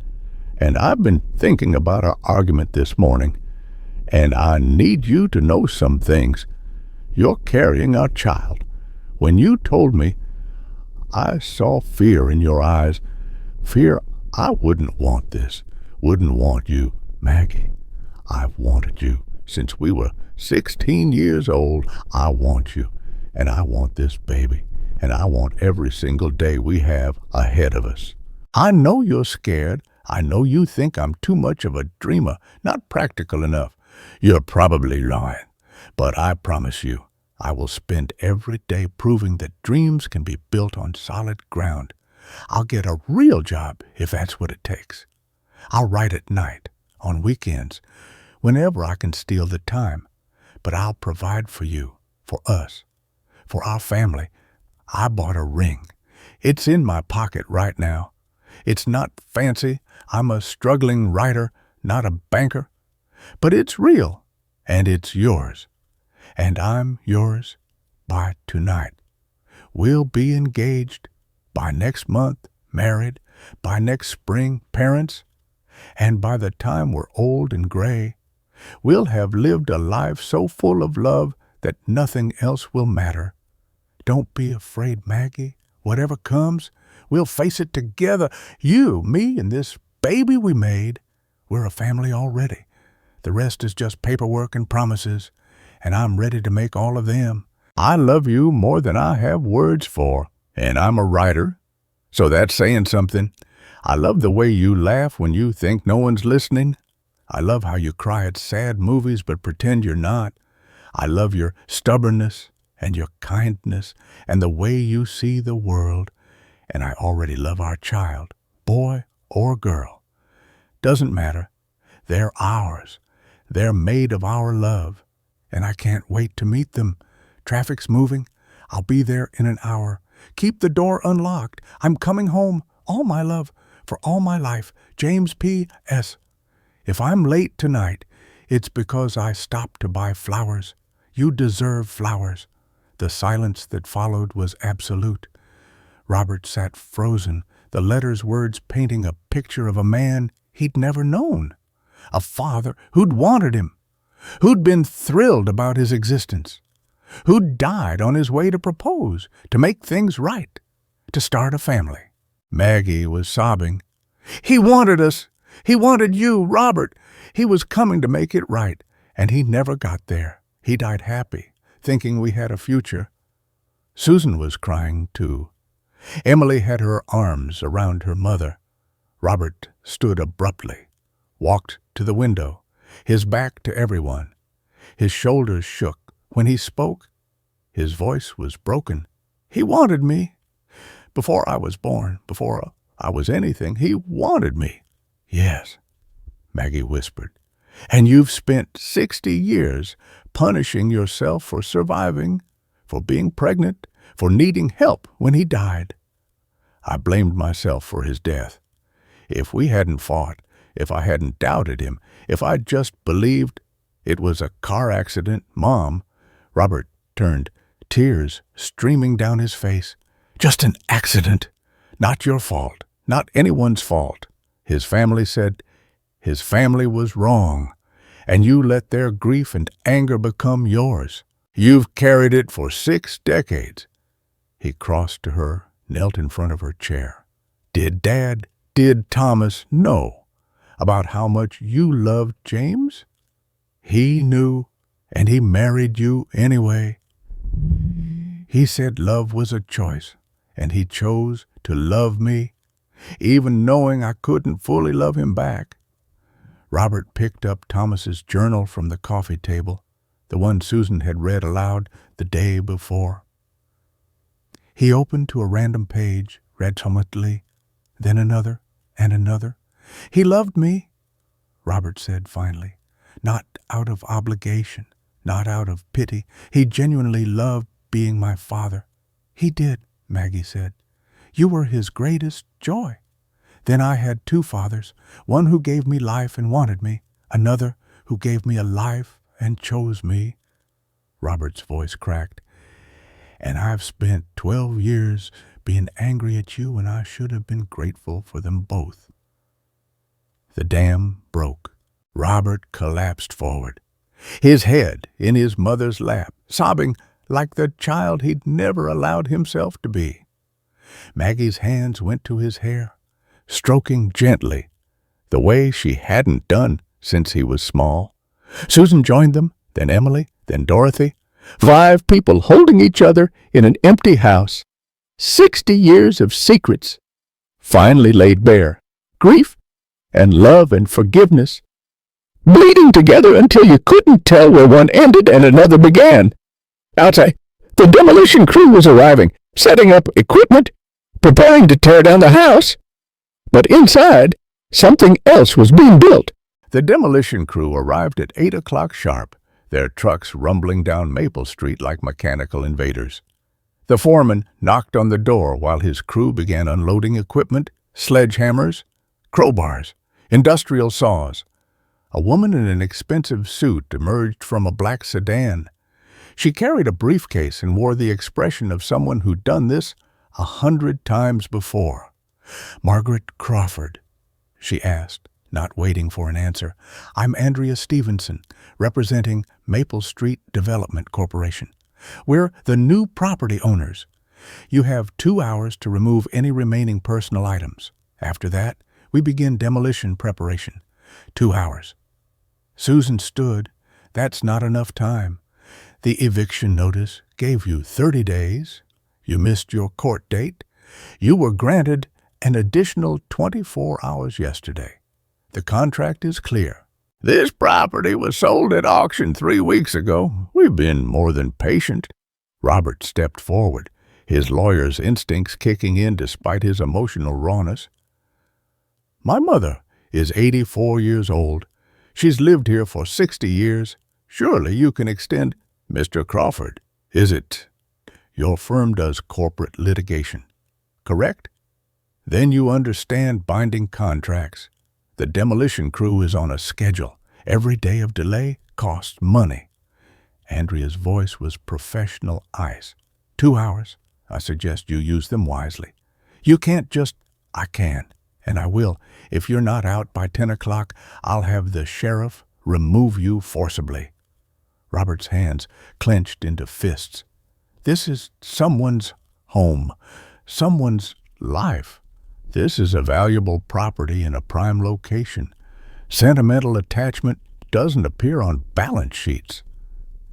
and I've been thinking about our argument this morning, and I need you to know some things. You're carrying our child. When you told me, I saw fear in your eyes, fear I wouldn't want this, wouldn't want you, Maggie. I've wanted you since we were 16 years old. I want you, and I want this baby, and I want every single day we have ahead of us. I know you're scared. I know you think I'm too much of a dreamer, not practical enough. You're probably lying, but I promise you, I will spend every day proving that dreams can be built on solid ground. I'll get a real job if that's what it takes. I'll write at night, on weekends, whenever I can steal the time. But I'll provide for you, for us, for our family. I bought a ring. It's in my pocket right now. It's not fancy. I'm a struggling writer, not a banker. But it's real, and it's yours. And I'm yours by tonight. We'll be engaged by next month, married, by next spring, parents, and by the time we're old and gray, we'll have lived a life so full of love that nothing else will matter. Don't be afraid, Maggie. Whatever comes, we'll face it together. You, me, and this baby we made. We're a family already. The rest is just paperwork and promises, and I'm ready to make all of them. I love you more than I have words for. And I'm a writer, so that's saying something. I love the way you laugh when you think no one's listening. I love how you cry at sad movies but pretend you're not. I love your stubbornness and your kindness and the way you see the world. And I already love our child, boy or girl. Doesn't matter. They're ours. They're made of our love. And I can't wait to meet them. Traffic's moving. I'll be there in an hour. Keep the door unlocked. I'm coming home. All my love for all my life. James P. S. If I'm late tonight, it's because I stopped to buy flowers. You deserve flowers. The silence that followed was absolute. Robert sat frozen, the letter's words painting a picture of a man he'd never known. A father who'd wanted him, who'd been thrilled about his existence, who'd died on his way to propose, to make things right, to start a family. Maggie was sobbing. "He wanted us. He wanted you, Robert. He was coming to make it right, and he never got there. He died happy, thinking we had a future." Susan was crying, too. Emily had her arms around her mother. Robert stood abruptly, walked to the window, his back to everyone. His shoulders shook. When he spoke, his voice was broken. "He wanted me. Before I was born, before I was anything, he wanted me." "Yes," Maggie whispered. "And you've spent 60 years punishing yourself for surviving, for being pregnant, for needing help when he died." I blamed myself for his death. If we hadn't fought, if I hadn't doubted him, if I'd just believed it was a car accident, Mom— Robert turned, tears streaming down his face. "Just an accident. Not your fault. Not anyone's fault." His family said his family was wrong, and you let their grief and anger become yours. You've carried it for 6 decades. He crossed to her, knelt in front of her chair. "Did Thomas know about how much you loved James? He knew, and he married you anyway. He said love was a choice, and he chose to love me, even knowing I couldn't fully love him back." Robert picked up Thomas's journal from the coffee table, the one Susan had read aloud the day before. He opened to a random page, read solemnly, then another and another. "He loved me," Robert said finally, "not out of obligation, not out of pity. He genuinely loved being my father." "He did," Maggie said. "You were his greatest joy. Then I had 2 fathers, one who gave me life and wanted me, another who gave me a life and chose me." Robert's voice cracked. "And I've spent 12 years being angry at you when I should have been grateful for them both." The dam broke. Robert collapsed forward, his head in his mother's lap, sobbing like the child he'd never allowed himself to be. Maggie's hands went to his hair, stroking gently, the way she hadn't done since he was small. Susan joined them, then Emily, then Dorothy. 5 people holding each other in an empty house. 60 years of secrets finally laid bare. Grief and love and forgiveness, bleeding together until you couldn't tell where one ended and another began. Outside, the demolition crew was arriving, setting up equipment, preparing to tear down the house. But inside, something else was being built. The demolition crew arrived at 8 o'clock sharp, their trucks rumbling down Maple Street like mechanical invaders. The foreman knocked on the door while his crew began unloading equipment, sledgehammers, crowbars, industrial saws. A woman in an expensive suit emerged from a black sedan. She carried a briefcase and wore the expression of someone who'd done this 100 times before. "Margaret Crawford?" she asked, not waiting for an answer. "I'm Andrea Stevenson, representing Maple Street Development Corporation. We're the new property owners. You have 2 hours to remove any remaining personal items. After that, we begin demolition preparation. 2 hours." Susan stood. "That's not enough time. The eviction notice gave you 30 days. You missed your court date. You were granted an additional 24 hours yesterday. The contract is clear. This property was sold at auction 3 weeks ago. We've been more than patient." Robert stepped forward, his lawyer's instincts kicking in despite his emotional rawness. "My mother is 84 years old. She's lived here for 60 years. Surely you can extend—" "Mr. Crawford, is it? Your firm does corporate litigation, correct? Then you understand binding contracts. The demolition crew is on a schedule. Every day of delay costs money." Andrea's voice was professional ice. 2 hours. I suggest you use them wisely. You can't just— "I can, and I will. If you're not out by 10 o'clock, I'll have the sheriff remove you forcibly." Robert's hands clenched into fists. "This is someone's home, someone's life. This is a valuable property in a prime location. Sentimental attachment doesn't appear on balance sheets.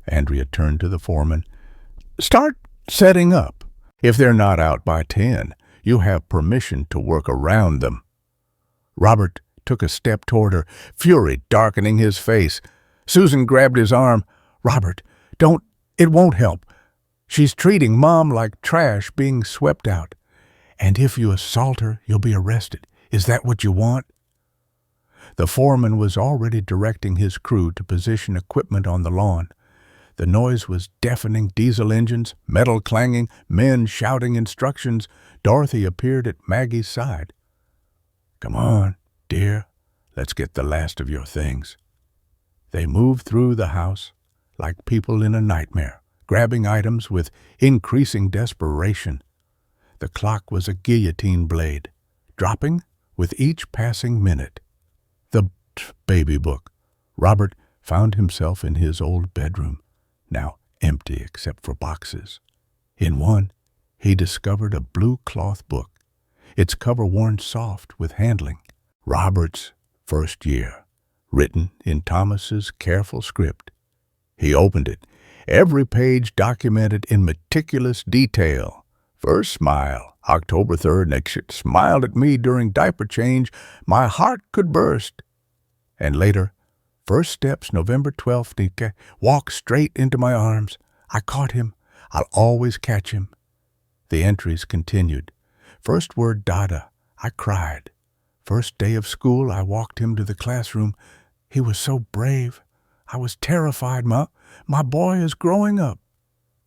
Andrea turned to the foreman. Start setting up. If they're not out by 10, you have permission to work around them. Robert took a step toward her, fury darkening his face. Susan grabbed his arm. Robert, don't, it won't help. She's treating Mom like trash being swept out. And if you assault her, you'll be arrested. Is that what you want? The foreman was already directing his crew to position equipment on the lawn. The noise was deafening: diesel engines, metal clanging, men shouting instructions. Dorothy appeared at Maggie's side. Come on, dear, let's get the last of your things. They moved through the house like people in a nightmare, grabbing items with increasing desperation. The clock was a guillotine blade, dropping with each passing minute. The baby book. Robert found himself in his old bedroom, now empty except for boxes. In one, he discovered a blue cloth book, its cover worn soft with handling. Robert's first year, written in Thomas's careful script. He opened it, every page documented in meticulous detail. First smile, October 3rd, next year, smiled at me during diaper change. My heart could burst. And later, first steps, November 12th, walked straight into my arms. I caught him. I'll always catch him. The entries continued. First word, Dada. I cried. First day of school, I walked him to the classroom. He was so brave. I was terrified. My boy is growing up.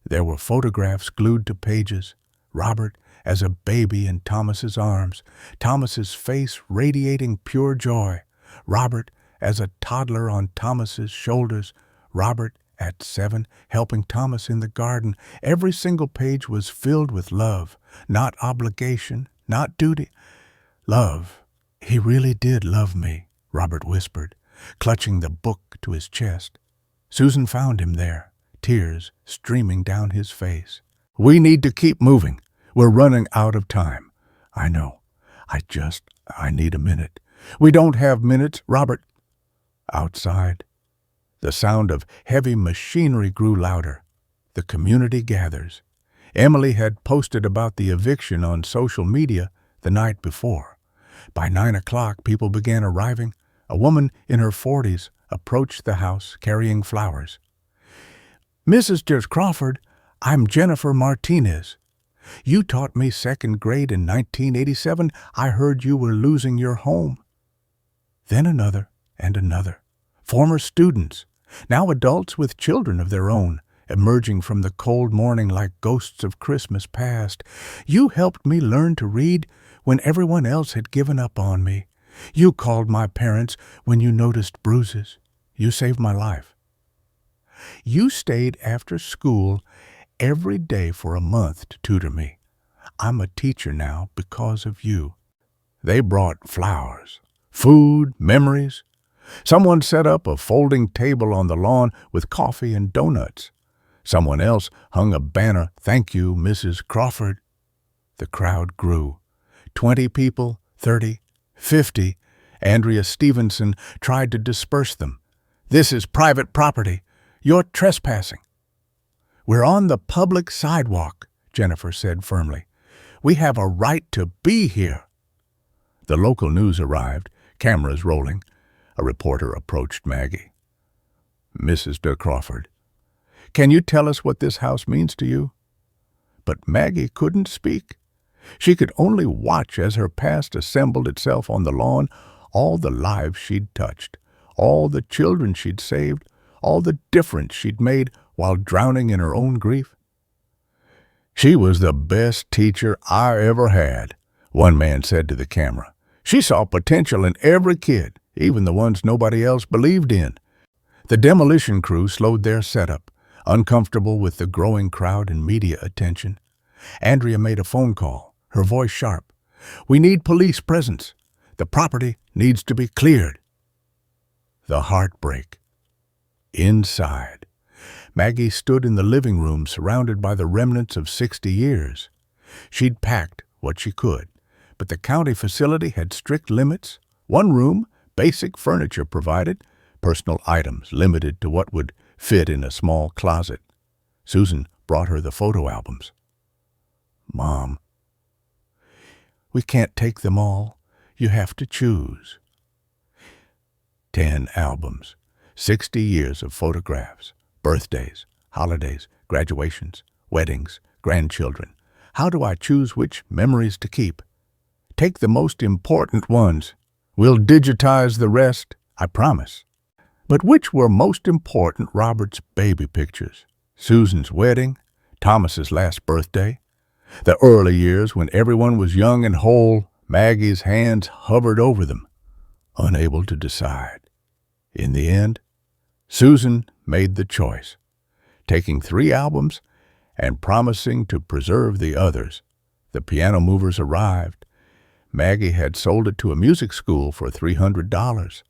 There were photographs glued to pages. Robert as a baby in Thomas's arms, Thomas's face radiating pure joy. Robert as a toddler on Thomas's shoulders. Robert at 7 helping Thomas in the garden. Every single page was filled with love, not obligation, not duty. Love. He really did love me, Robert whispered, clutching the book to his chest. Susan found him there, tears streaming down his face. We need to keep moving. We're running out of time. I know. I need a minute. We don't have minutes, Robert. Outside, the sound of heavy machinery grew louder. The community gathers. Emily had posted about the eviction on social media the night before. By 9 o'clock, people began arriving. A woman in her 40s approached the house carrying flowers. Mrs. Crawford, I'm Jennifer Martinez. You taught me second grade in 1987. I heard you were losing your home. Then another and another. Former students, now adults with children of their own, emerging from the cold morning like ghosts of Christmas past. You helped me learn to read when everyone else had given up on me. You called my parents when you noticed bruises. You saved my life. You stayed after school every day for a month to tutor me. I'm a teacher now because of you. They brought flowers, food, memories. Someone set up a folding table on the lawn with coffee and donuts. Someone else hung a banner, "Thank you, Mrs. Crawford." The crowd grew. 20 people, 30, 50. Andrea Stevenson tried to disperse them. This is private property. You're trespassing. We're on the public sidewalk, Jennifer said firmly. We have a right to be here. The local news arrived, cameras rolling. A reporter approached Maggie. Mrs. de Crawford, can you tell us what this house means to you? But Maggie couldn't speak. She could only watch as her past assembled itself on the lawn, all the lives she'd touched, all the children she'd saved, all the difference she'd made while drowning in her own grief. She was the best teacher I ever had, one man said to the camera. She saw potential in every kid, even the ones nobody else believed in. The demolition crew slowed their setup, uncomfortable with the growing crowd and media attention. Andrea made a phone call, her voice sharp. We need police presence. The property needs to be cleared. The heartbreak. Inside, Maggie stood in the living room surrounded by the remnants of 60 years. She'd packed what she could, but the county facility had strict limits. One room, basic furniture provided, personal items limited to what would fit in a small closet. Susan brought her the photo albums. "Mom, we can't take them all. You have to choose." 10 albums, 60 years of photographs, birthdays, holidays, graduations, weddings, grandchildren. How do I choose which memories to keep? Take the most important ones. We'll digitize the rest, I promise. But which were most important? Robert's baby pictures, Susan's wedding, Thomas's last birthday, the early years when everyone was young and whole. Maggie's hands hovered over them, unable to decide. In the end, Susan made the choice, taking 3 albums and promising to preserve the others. The piano movers arrived. Maggie had sold it to a music school for $300,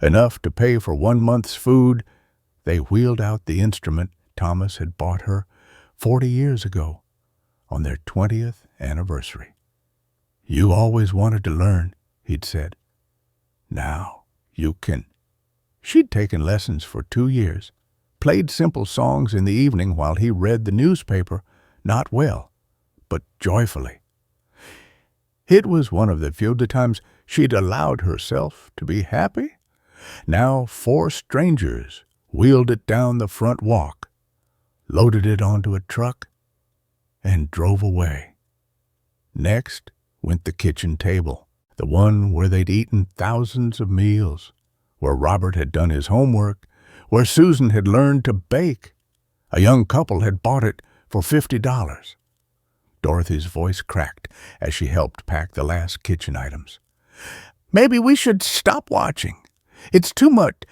enough to pay for 1 month's food. They wheeled out the instrument Thomas had bought her 40 years ago on their 20th anniversary. "You always wanted to learn," he'd said. "Now you can." She'd taken lessons for 2 years, played simple songs in the evening while he read the newspaper, not well, but joyfully. It was one of the few times she'd allowed herself to be happy. Now 4 strangers wheeled it down the front walk, loaded it onto a truck, and drove away. Next went the kitchen table, the one where they'd eaten thousands of meals, where Robert had done his homework, where Susan had learned to bake. A young couple had bought it for $50. Dorothy's voice cracked as she helped pack the last kitchen items. "Maybe we should stop watching. It's too much."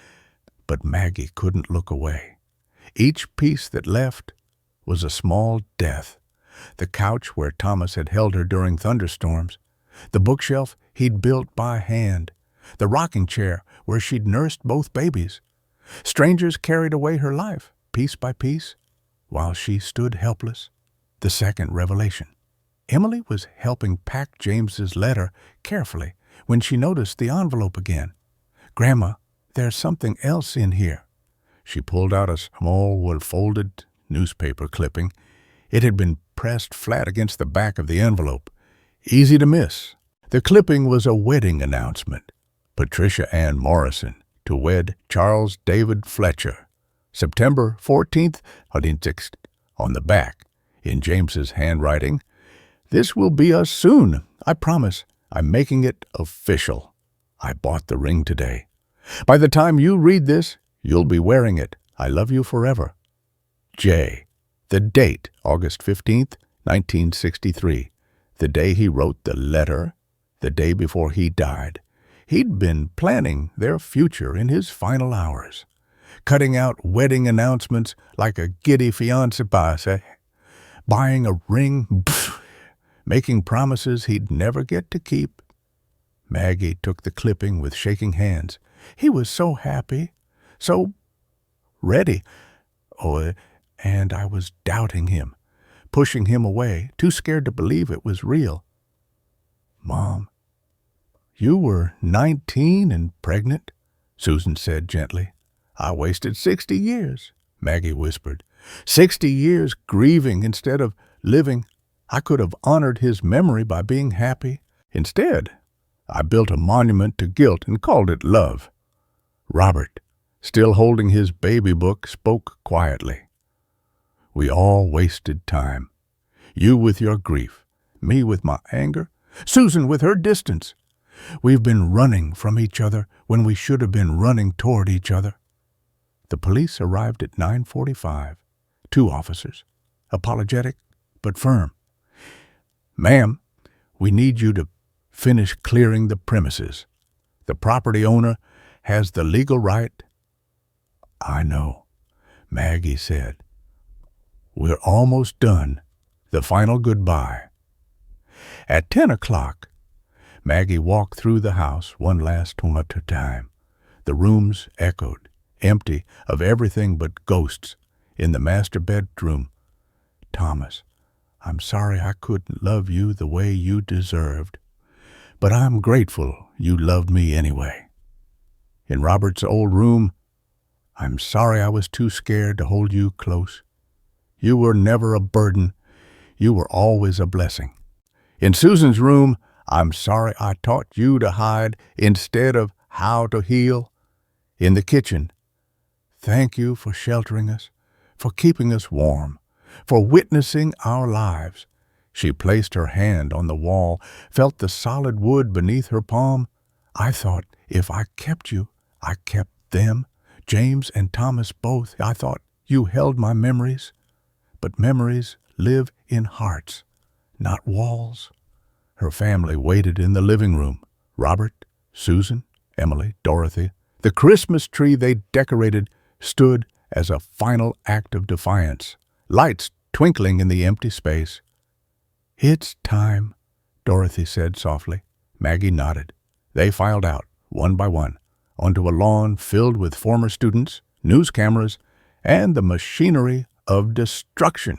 But Maggie couldn't look away. Each piece that left was a small death. The couch where Thomas had held her during thunderstorms, the bookshelf he'd built by hand, the rocking chair where she'd nursed both babies. Strangers carried away her life, piece by piece, while she stood helpless. The second revelation. Emily was helping pack James's letter carefully when she noticed the envelope again. "Grandma, there's something else in here." She pulled out a small, folded newspaper clipping. It had been pressed flat against the back of the envelope. Easy to miss. The clipping was a wedding announcement. Patricia Ann Morrison to wed Charles David Fletcher. September 14th, on the back, in James's handwriting. "This will be us soon, I promise. I'm making it official. I bought the ring today. By the time you read this, you'll be wearing it. I love you forever. J." The date, August 15th, 1963. The day he wrote the letter, the day before he died. He'd been planning their future in his final hours, cutting out wedding announcements like a giddy fiancé, buying a ring, making promises he'd never get to keep. Maggie took the clipping with shaking hands. He was so happy, so ready. And I was doubting him, pushing him away, too scared to believe it was real. "Mom, you were 19 and pregnant," Susan said gently. "I wasted 60 years, Maggie whispered. 60 years grieving instead of living. I could have honored his memory by being happy. Instead, I built a monument to guilt and called it love." Robert, still holding his baby book, spoke quietly. "We all wasted time. You with your grief, me with my anger, Susan with her distance. We've been running from each other when we should have been running toward each other." The police arrived at 9:45. 2 officers, apologetic but firm. "Ma'am, we need you to finish clearing the premises. The property owner has the legal right." "I know," Maggie said. "We're almost done. The final goodbye." At 10 o'clock, Maggie walked through the house one last time. The rooms echoed, empty of everything but ghosts. In the master bedroom, "Thomas, I'm sorry I couldn't love you the way you deserved. but I'm grateful you loved me anyway. In Robert's old room, I'm sorry I was too scared to hold you close. You were never a burden. You were always a blessing. In Susan's room, I'm sorry I taught you to hide instead of how to heal. In the kitchen, thank you for sheltering us, for keeping us warm, for witnessing our lives. She placed her hand on the wall, felt the solid wood beneath her palm. I thought if I kept you, I kept them, James and Thomas both. I thought you held my memories. But memories live in hearts, not walls. Her family waited in the living room. Robert, Susan, Emily, Dorothy. The Christmas tree they decorated stood as a final act of defiance, lights twinkling in the empty space. "It's time," Dorothy said softly. Maggie nodded. They filed out, one by one, onto a lawn filled with former students, news cameras, and the machinery of destruction.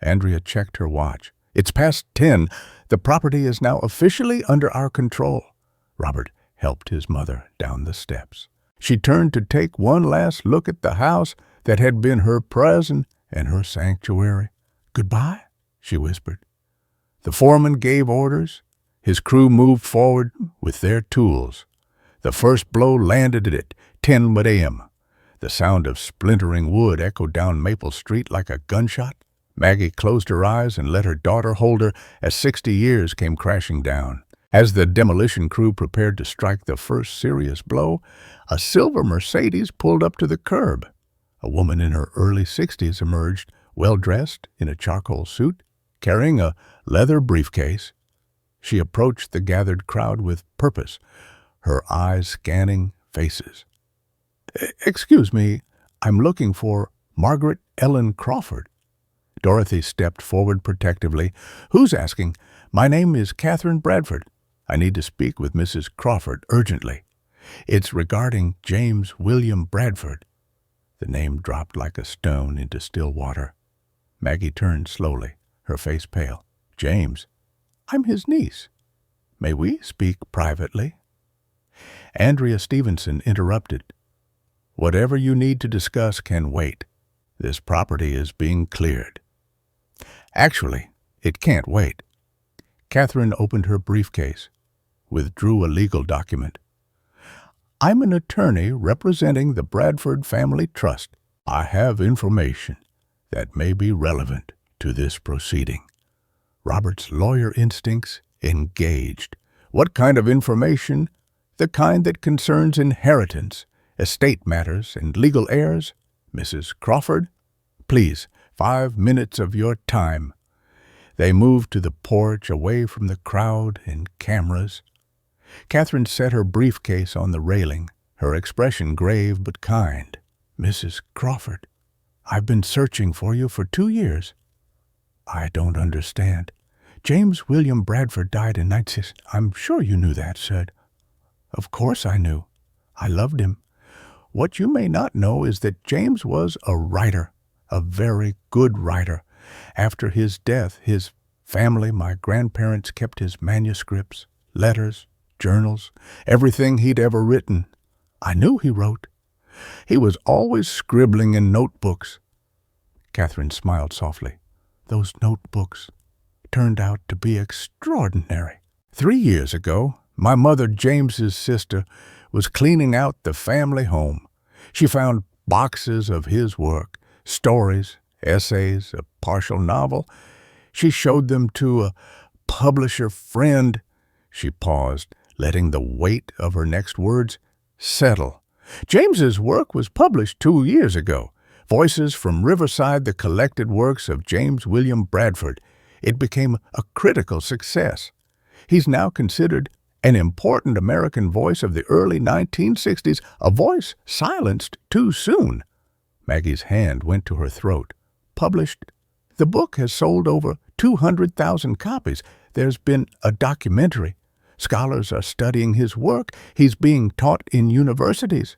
Andrea checked her watch. "It's past 10. The property is now officially under our control." Robert helped his mother down the steps. She turned to take one last look at the house that had been her prison and her sanctuary. "Goodbye," she whispered. The foreman gave orders. His crew moved forward with their tools. The first blow landed at 10 a.m. The sound of splintering wood echoed down Maple Street like a gunshot. Maggie closed her eyes and let her daughter hold her as 60 years came crashing down. As the demolition crew prepared to strike the first serious blow, a silver Mercedes pulled up to the curb. A woman in her early 60s emerged, well-dressed in a charcoal suit, carrying a leather briefcase. She approached the gathered crowd with purpose, her eyes scanning faces. "Excuse me, I'm looking for Margaret Ellen Crawford." Dorothy stepped forward protectively. "Who's asking? My name is Catherine Bradford. I need to speak with Mrs. Crawford urgently. It's regarding James William Bradford." The name dropped like a stone into still water. Maggie turned slowly, her face pale. "James? I'm his niece. May we speak privately?" Andrea Stevenson interrupted. "Whatever you need to discuss can wait. This property is being cleared." "Actually, it can't wait." Catherine opened her briefcase, withdrew a legal document. "I'm an attorney representing the Bradford Family Trust. I have information that may be relevant to this proceeding." Robert's lawyer instincts engaged. "What kind of information?" "The kind that concerns inheritance, estate matters, and legal heirs. Mrs. Crawford, please, 5 minutes of your time." They moved to the porch, away from the crowd and cameras. Catherine set her briefcase on the railing, her expression grave but kind. "Mrs. Crawford, I've been searching for you for 2 years." "I don't understand." "James William Bradford died in 1960. I'm sure you knew that," said. "Of course I knew. I loved him. What you may not know is that James was a writer, a very good writer. After his death, his family, my grandparents, kept his manuscripts, letters, journals, everything he'd ever written. I knew he wrote. He was always scribbling in notebooks." Catherine smiled softly. "Those notebooks turned out to be extraordinary. 3 years ago, my mother, James's sister, was cleaning out the family home. She found boxes of his work, stories, essays, a partial novel. She showed them to a publisher friend." She paused, letting the weight of her next words settle. "James's work was published 2 years ago. Voices from Riverside, the collected works of James William Bradford. It became a critical success. He's now considered an important American voice of the early 1960s, a voice silenced too soon." Maggie's hand went to her throat. "Published? The book has sold over 200,000 copies. There's been a documentary. Scholars are studying his work. He's being taught in universities."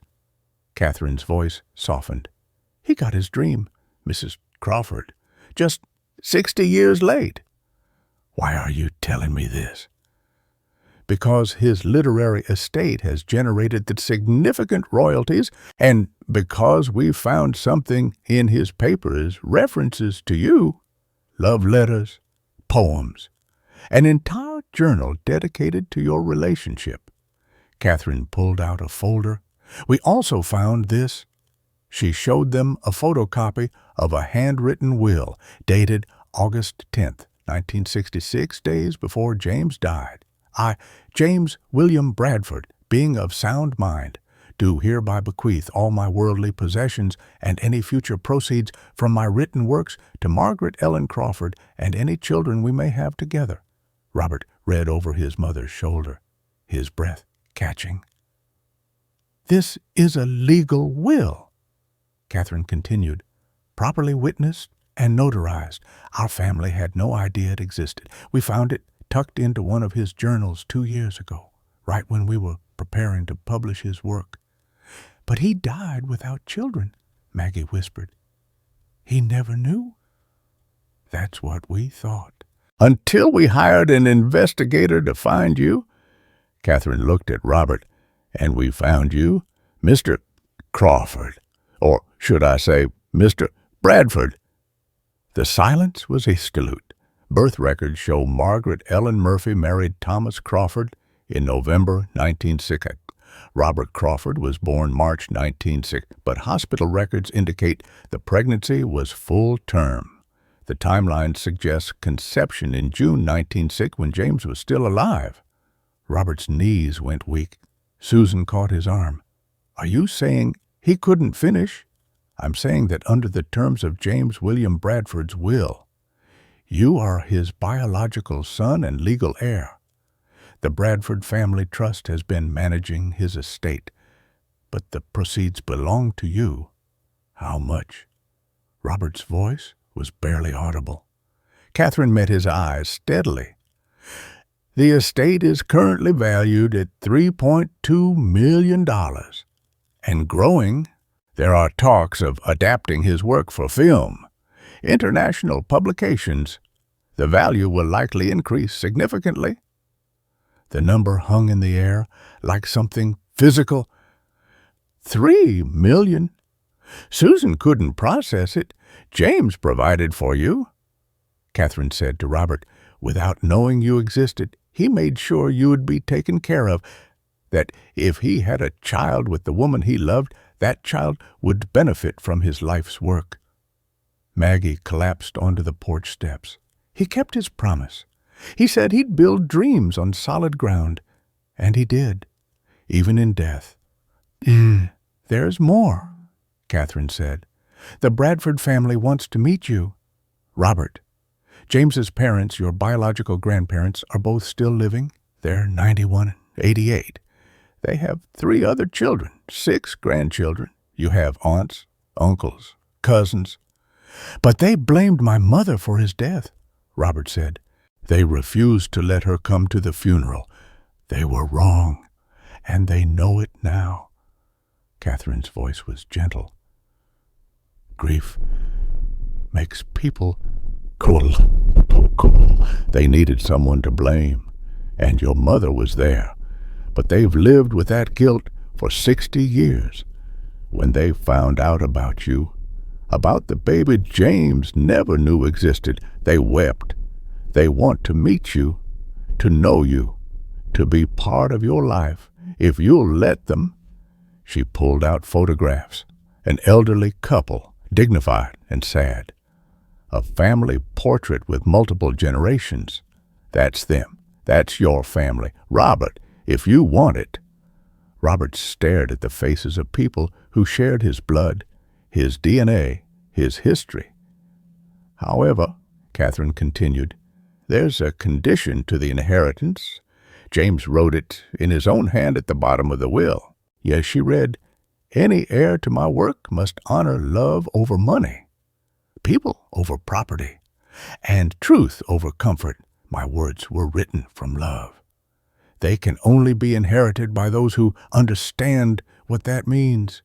Catherine's voice softened. "He got his dream, Mrs. Crawford, just 60 years late." "Why are you telling me this?" because his literary estate has generated the significant royalties, and because we found something in his papers references to you, love letters, poems, an entire journal dedicated to your relationship. Catherine pulled out a folder. We also found this. She showed them a photocopy of a handwritten will dated August 10th, 1966, days before James died. I, James William Bradford, being of sound mind, do hereby bequeath all my worldly possessions and any future proceeds from my written works to Margaret Ellen Crawford and any children we may have together. Robert read over his mother's shoulder, his breath catching. This is a legal will, Catherine continued, properly witnessed and notarized. Our family had no idea it existed. We found it tucked into one of his journals 2 years ago, right when we were preparing to publish his work. But he died without children, Maggie whispered. He never knew. That's what we thought. Until we hired an investigator to find you, Catherine looked at Robert, and we found you, Mr. Crawford, or should I say, Mr. Bradford. The silence was a salute. Birth records show Margaret Ellen Murphy married Thomas Crawford in November 1960. Robert Crawford was born March 1960, but hospital records indicate the pregnancy was full term. The timeline suggests conception in June 1960 when James was still alive. Robert's knees went weak. Susan caught his arm. Are you saying he couldn't finish? I'm saying that under the terms of James William Bradford's will, you are his biological son and legal heir. The Bradford Family Trust has been managing his estate, but the proceeds belong to you. How much? Robert's voice was barely audible. Catherine met his eyes steadily. The estate is currently valued at $3.2 million and growing. There are talks of adapting his work for film, international publications. The value will likely increase significantly. The number hung in the air like something physical. 3 million. Susan couldn't process it. James provided for you. Catherine said to Robert, without knowing you existed, he made sure you would be taken care of, that if he had a child with the woman he loved, that child would benefit from his life's work. Maggie collapsed onto the porch steps. He kept his promise. He said he'd build dreams on solid ground, and he did, even in death. There's more, Catherine said. The Bradford family wants to meet you. Robert, James's parents, your biological grandparents, are both still living. They're 91 and 88. They have 3 other children, 6 grandchildren. You have aunts, uncles, cousins. But they blamed my mother for his death, Robert said. They refused to let her come to the funeral. They were wrong, and they know it now. Catherine's voice was gentle. Grief makes people cool. They needed someone to blame, and your mother was there. But they've lived with that guilt for 60 years. When they found out about you, about the baby James never knew existed, they wept. They want to meet you, to know you, to be part of your life, if you'll let them. She pulled out photographs, an elderly couple, dignified and sad. A family portrait with multiple generations. That's them. That's your family. Robert, if you want it. Robert stared at the faces of people who shared his blood, his DNA, his history. However, Catherine continued, there's a condition to the inheritance. James wrote it in his own hand at the bottom of the will. Yes, she read, any heir to my work must honor love over money, people over property, and truth over comfort. My words were written from love. They can only be inherited by those who understand what that means.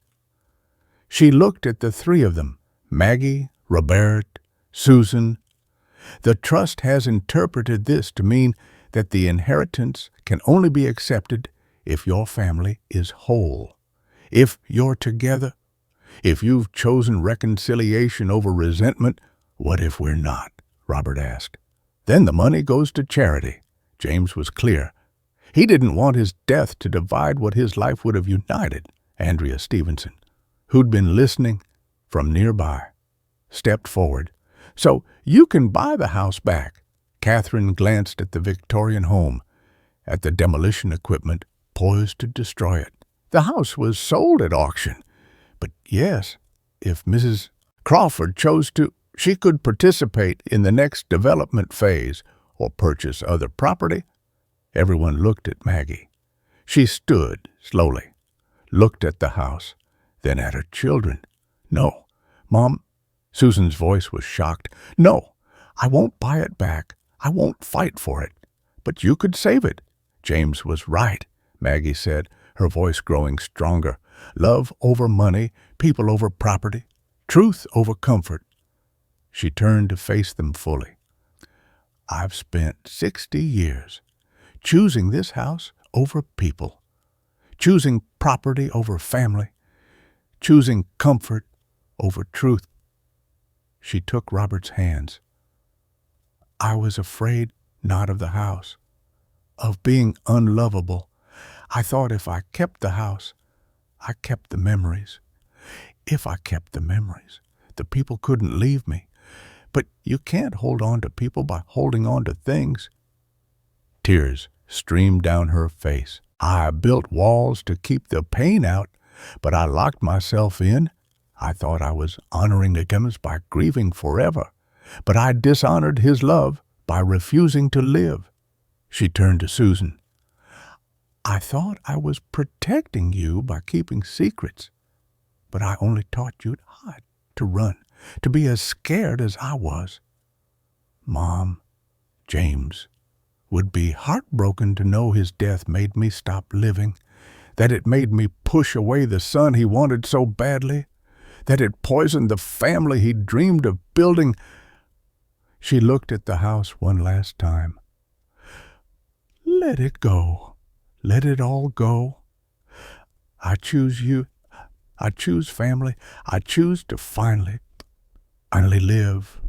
She looked at the 3 of them, Maggie, Robert, Susan. The trust has interpreted this to mean that the inheritance can only be accepted if your family is whole, if you're together, if you've chosen reconciliation over resentment. What if we're not? Robert asked. Then the money goes to charity. James was clear. He didn't want his death to divide what his life would have united. Andrea Stevenson, who'd been listening from nearby, stepped forward. So you can buy the house back. Catherine glanced at the Victorian home, at the demolition equipment poised to destroy it. The house was sold at auction. But yes, if Mrs. Crawford chose to, she could participate in the next development phase or purchase other property. Everyone looked at Maggie. She stood slowly, looked at the house, then at her children. No, Mom, Susan's voice was shocked. No, I won't buy it back. I won't fight for it. But you could save it. James was right, Maggie said, her voice growing stronger. Love over money, people over property, truth over comfort. She turned to face them fully. I've spent 60 years choosing this house over people, choosing property over family, choosing comfort over truth. She took Robert's hands. I was afraid not of the house, of being unlovable. I thought if I kept the house, I kept the memories. If I kept the memories, the people couldn't leave me. But you can't hold on to people by holding on to things. Tears streamed down her face. I built walls to keep the pain out, but I locked myself in. I thought I was honoring James by grieving forever, but I dishonored his love by refusing to live. She turned to Susan. I thought I was protecting you by keeping secrets, but I only taught you to hide, to run, to be as scared as I was. Mom, James would be heartbroken to know his death made me stop living, that it made me push away the son he wanted so badly, that it poisoned the family he dreamed of building. She looked at the house one last time. Let it go. Let it all go. I choose you. I choose family. I choose to finally live.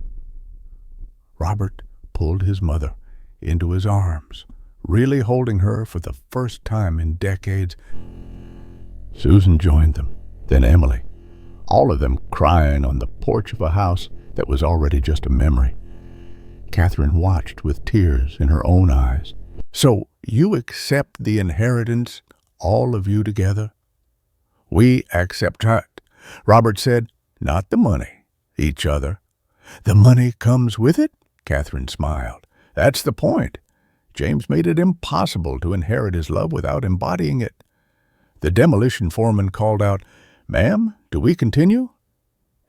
Robert pulled his mother into his arms, really holding her for the first time in decades. Susan joined them, then Emily, all of them crying on the porch of a house that was already just a memory. Catherine watched with tears in her own eyes. So you accept the inheritance, all of you together? We accept it, Robert said. Not the money, each other. The money comes with it? Catherine smiled. That's the point. James made it impossible to inherit his love without embodying it. The demolition foreman called out, Ma'am, do we continue?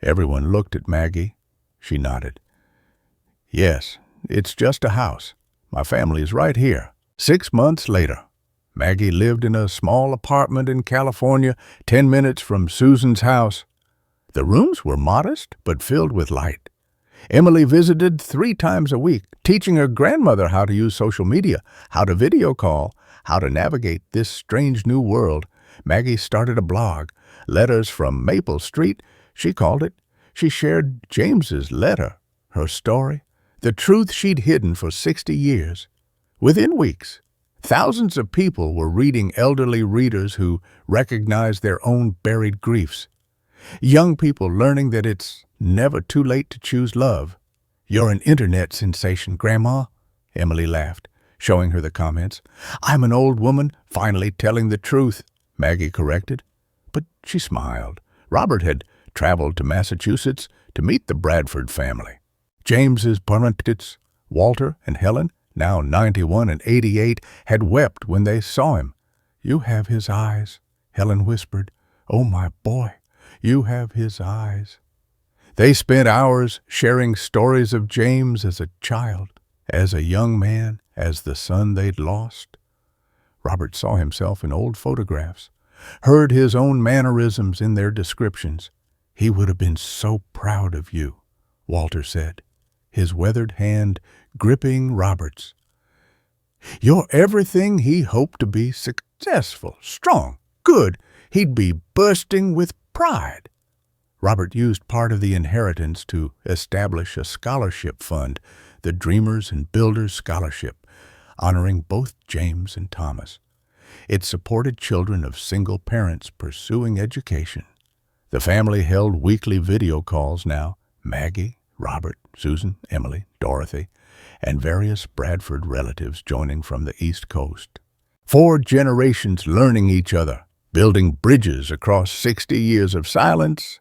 Everyone looked at Maggie. She nodded. Yes, it's just a house. My family is right here. 6 months later, Maggie lived in a small apartment in California, 10 minutes from Susan's house. The rooms were modest, but filled with light. Emily visited 3 times a week, teaching her grandmother how to use social media, how to video call, how to navigate this strange new world. Maggie started a blog, Letters from Maple Street, she called it. She shared James's letter, her story, the truth she'd hidden for 60 years. Within weeks, thousands of people were reading elderly readers who recognized their own buried griefs. Young people learning that it's never too late to choose love. You're an internet sensation, Grandma, Emily laughed, showing her the comments. I'm an old woman finally telling the truth, Maggie corrected. But she smiled. Robert had traveled to Massachusetts to meet the Bradford family. James's parents, Walter and Helen, now 91 and 88, had wept when they saw him. You have his eyes, Helen whispered. Oh, my boy, you have his eyes. They spent hours sharing stories of James as a child, as a young man, as the son they'd lost. Robert saw himself in old photographs, heard his own mannerisms in their descriptions. He would have been so proud of you, Walter said, his weathered hand gripping Robert's. You're everything he hoped to be: successful, strong, good. He'd be bursting with pride. Robert used part of the inheritance to establish a scholarship fund, the Dreamers and Builders Scholarship, honoring both James and Thomas. It supported children of single parents pursuing education. The family held weekly video calls now: Maggie, Robert, Susan, Emily, Dorothy, and various Bradford relatives joining from the East Coast. 4 generations learning each other, building bridges across 60 years of silence.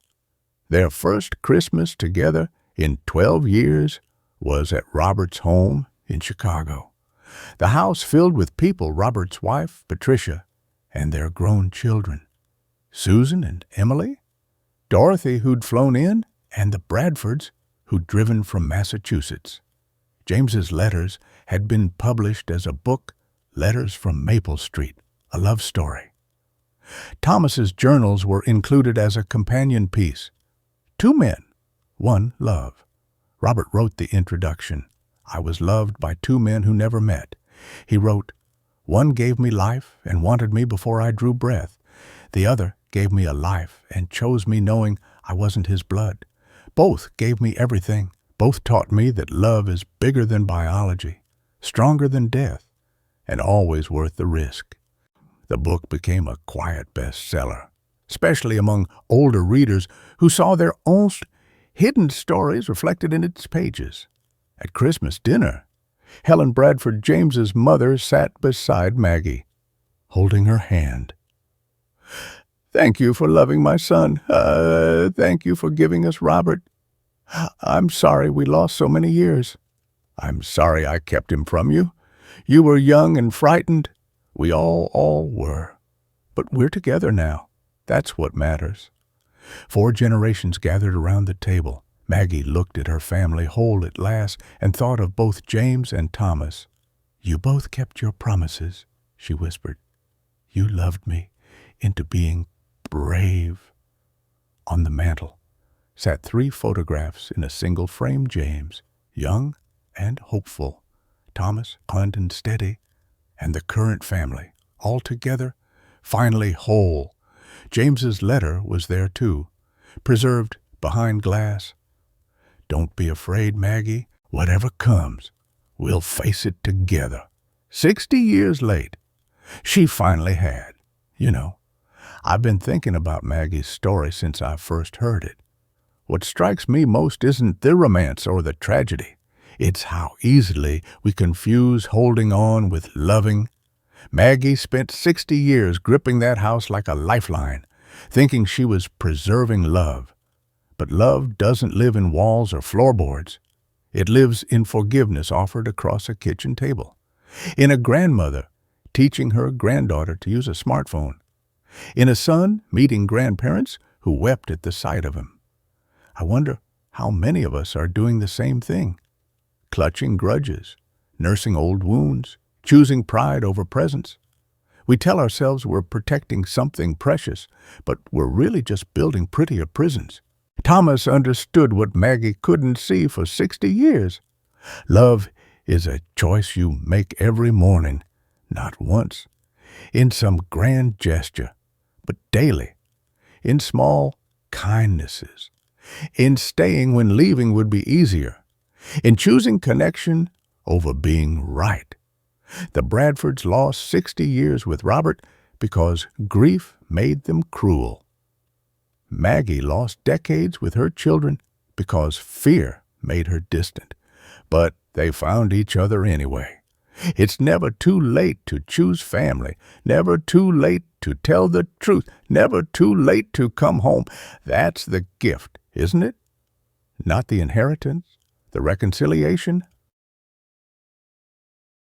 Their first Christmas together in 12 years was at Robert's home in Chicago. The house filled with people: Robert's wife, Patricia, and their grown children, Susan and Emily, Dorothy, who'd flown in, and the Bradfords, who'd driven from Massachusetts. James's letters had been published as a book, Letters from Maple Street, a love story. Thomas's journals were included as a companion piece. 2 men, 1 love. Robert wrote the introduction: I was loved by 2 men who never met. He wrote, one gave me life and wanted me before I drew breath. The other gave me a life and chose me knowing I wasn't his blood. Both gave me everything. Both taught me that love is bigger than biology, stronger than death, and always worth the risk. The book became a quiet bestseller, especially among older readers who saw their own hidden stories reflected in its pages. At Christmas dinner, Helen Bradford James's mother sat beside Maggie, holding her hand. Thank you for loving my son. Thank you for giving us Robert. I'm sorry we lost so many years. I'm sorry I kept him from you. You were young and frightened. We all were. But we're together now. That's what matters. 4 generations gathered around the table. Maggie looked at her family whole at last and thought of both James and Thomas. You both kept your promises, she whispered. You loved me into being brave. On the mantel sat 3 photographs in a single frame: James, young and hopeful; Thomas, kind and steady; and the current family, all together, finally whole. James's letter was there too, preserved behind glass. Don't be afraid, Maggie. Whatever comes, we'll face it together. 60 years late, she finally had. I've been thinking about Maggie's story since I first heard it. What strikes me most isn't the romance or the tragedy. It's how easily we confuse holding on with loving. Maggie spent 60 years gripping that house like a lifeline, thinking she was preserving love. But love doesn't live in walls or floorboards. It lives in forgiveness offered across a kitchen table, in a grandmother teaching her granddaughter to use a smartphone, in a son meeting grandparents who wept at the sight of him. I wonder how many of us are doing the same thing, clutching grudges, nursing old wounds, choosing pride over presence. We tell ourselves we're protecting something precious, but we're really just building prettier prisons. Thomas understood what Maggie couldn't see for 60 years. Love is a choice you make every morning, not once, in some grand gesture, but daily, in small kindnesses, in staying when leaving would be easier, in choosing connection over being right. The Bradfords lost 60 years with Robert because grief made them cruel. Maggie lost decades with her children because fear made her distant. But they found each other anyway. It's never too late to choose family, never too late to tell the truth, never too late to come home. That's the gift, isn't it? Not the inheritance, the reconciliation,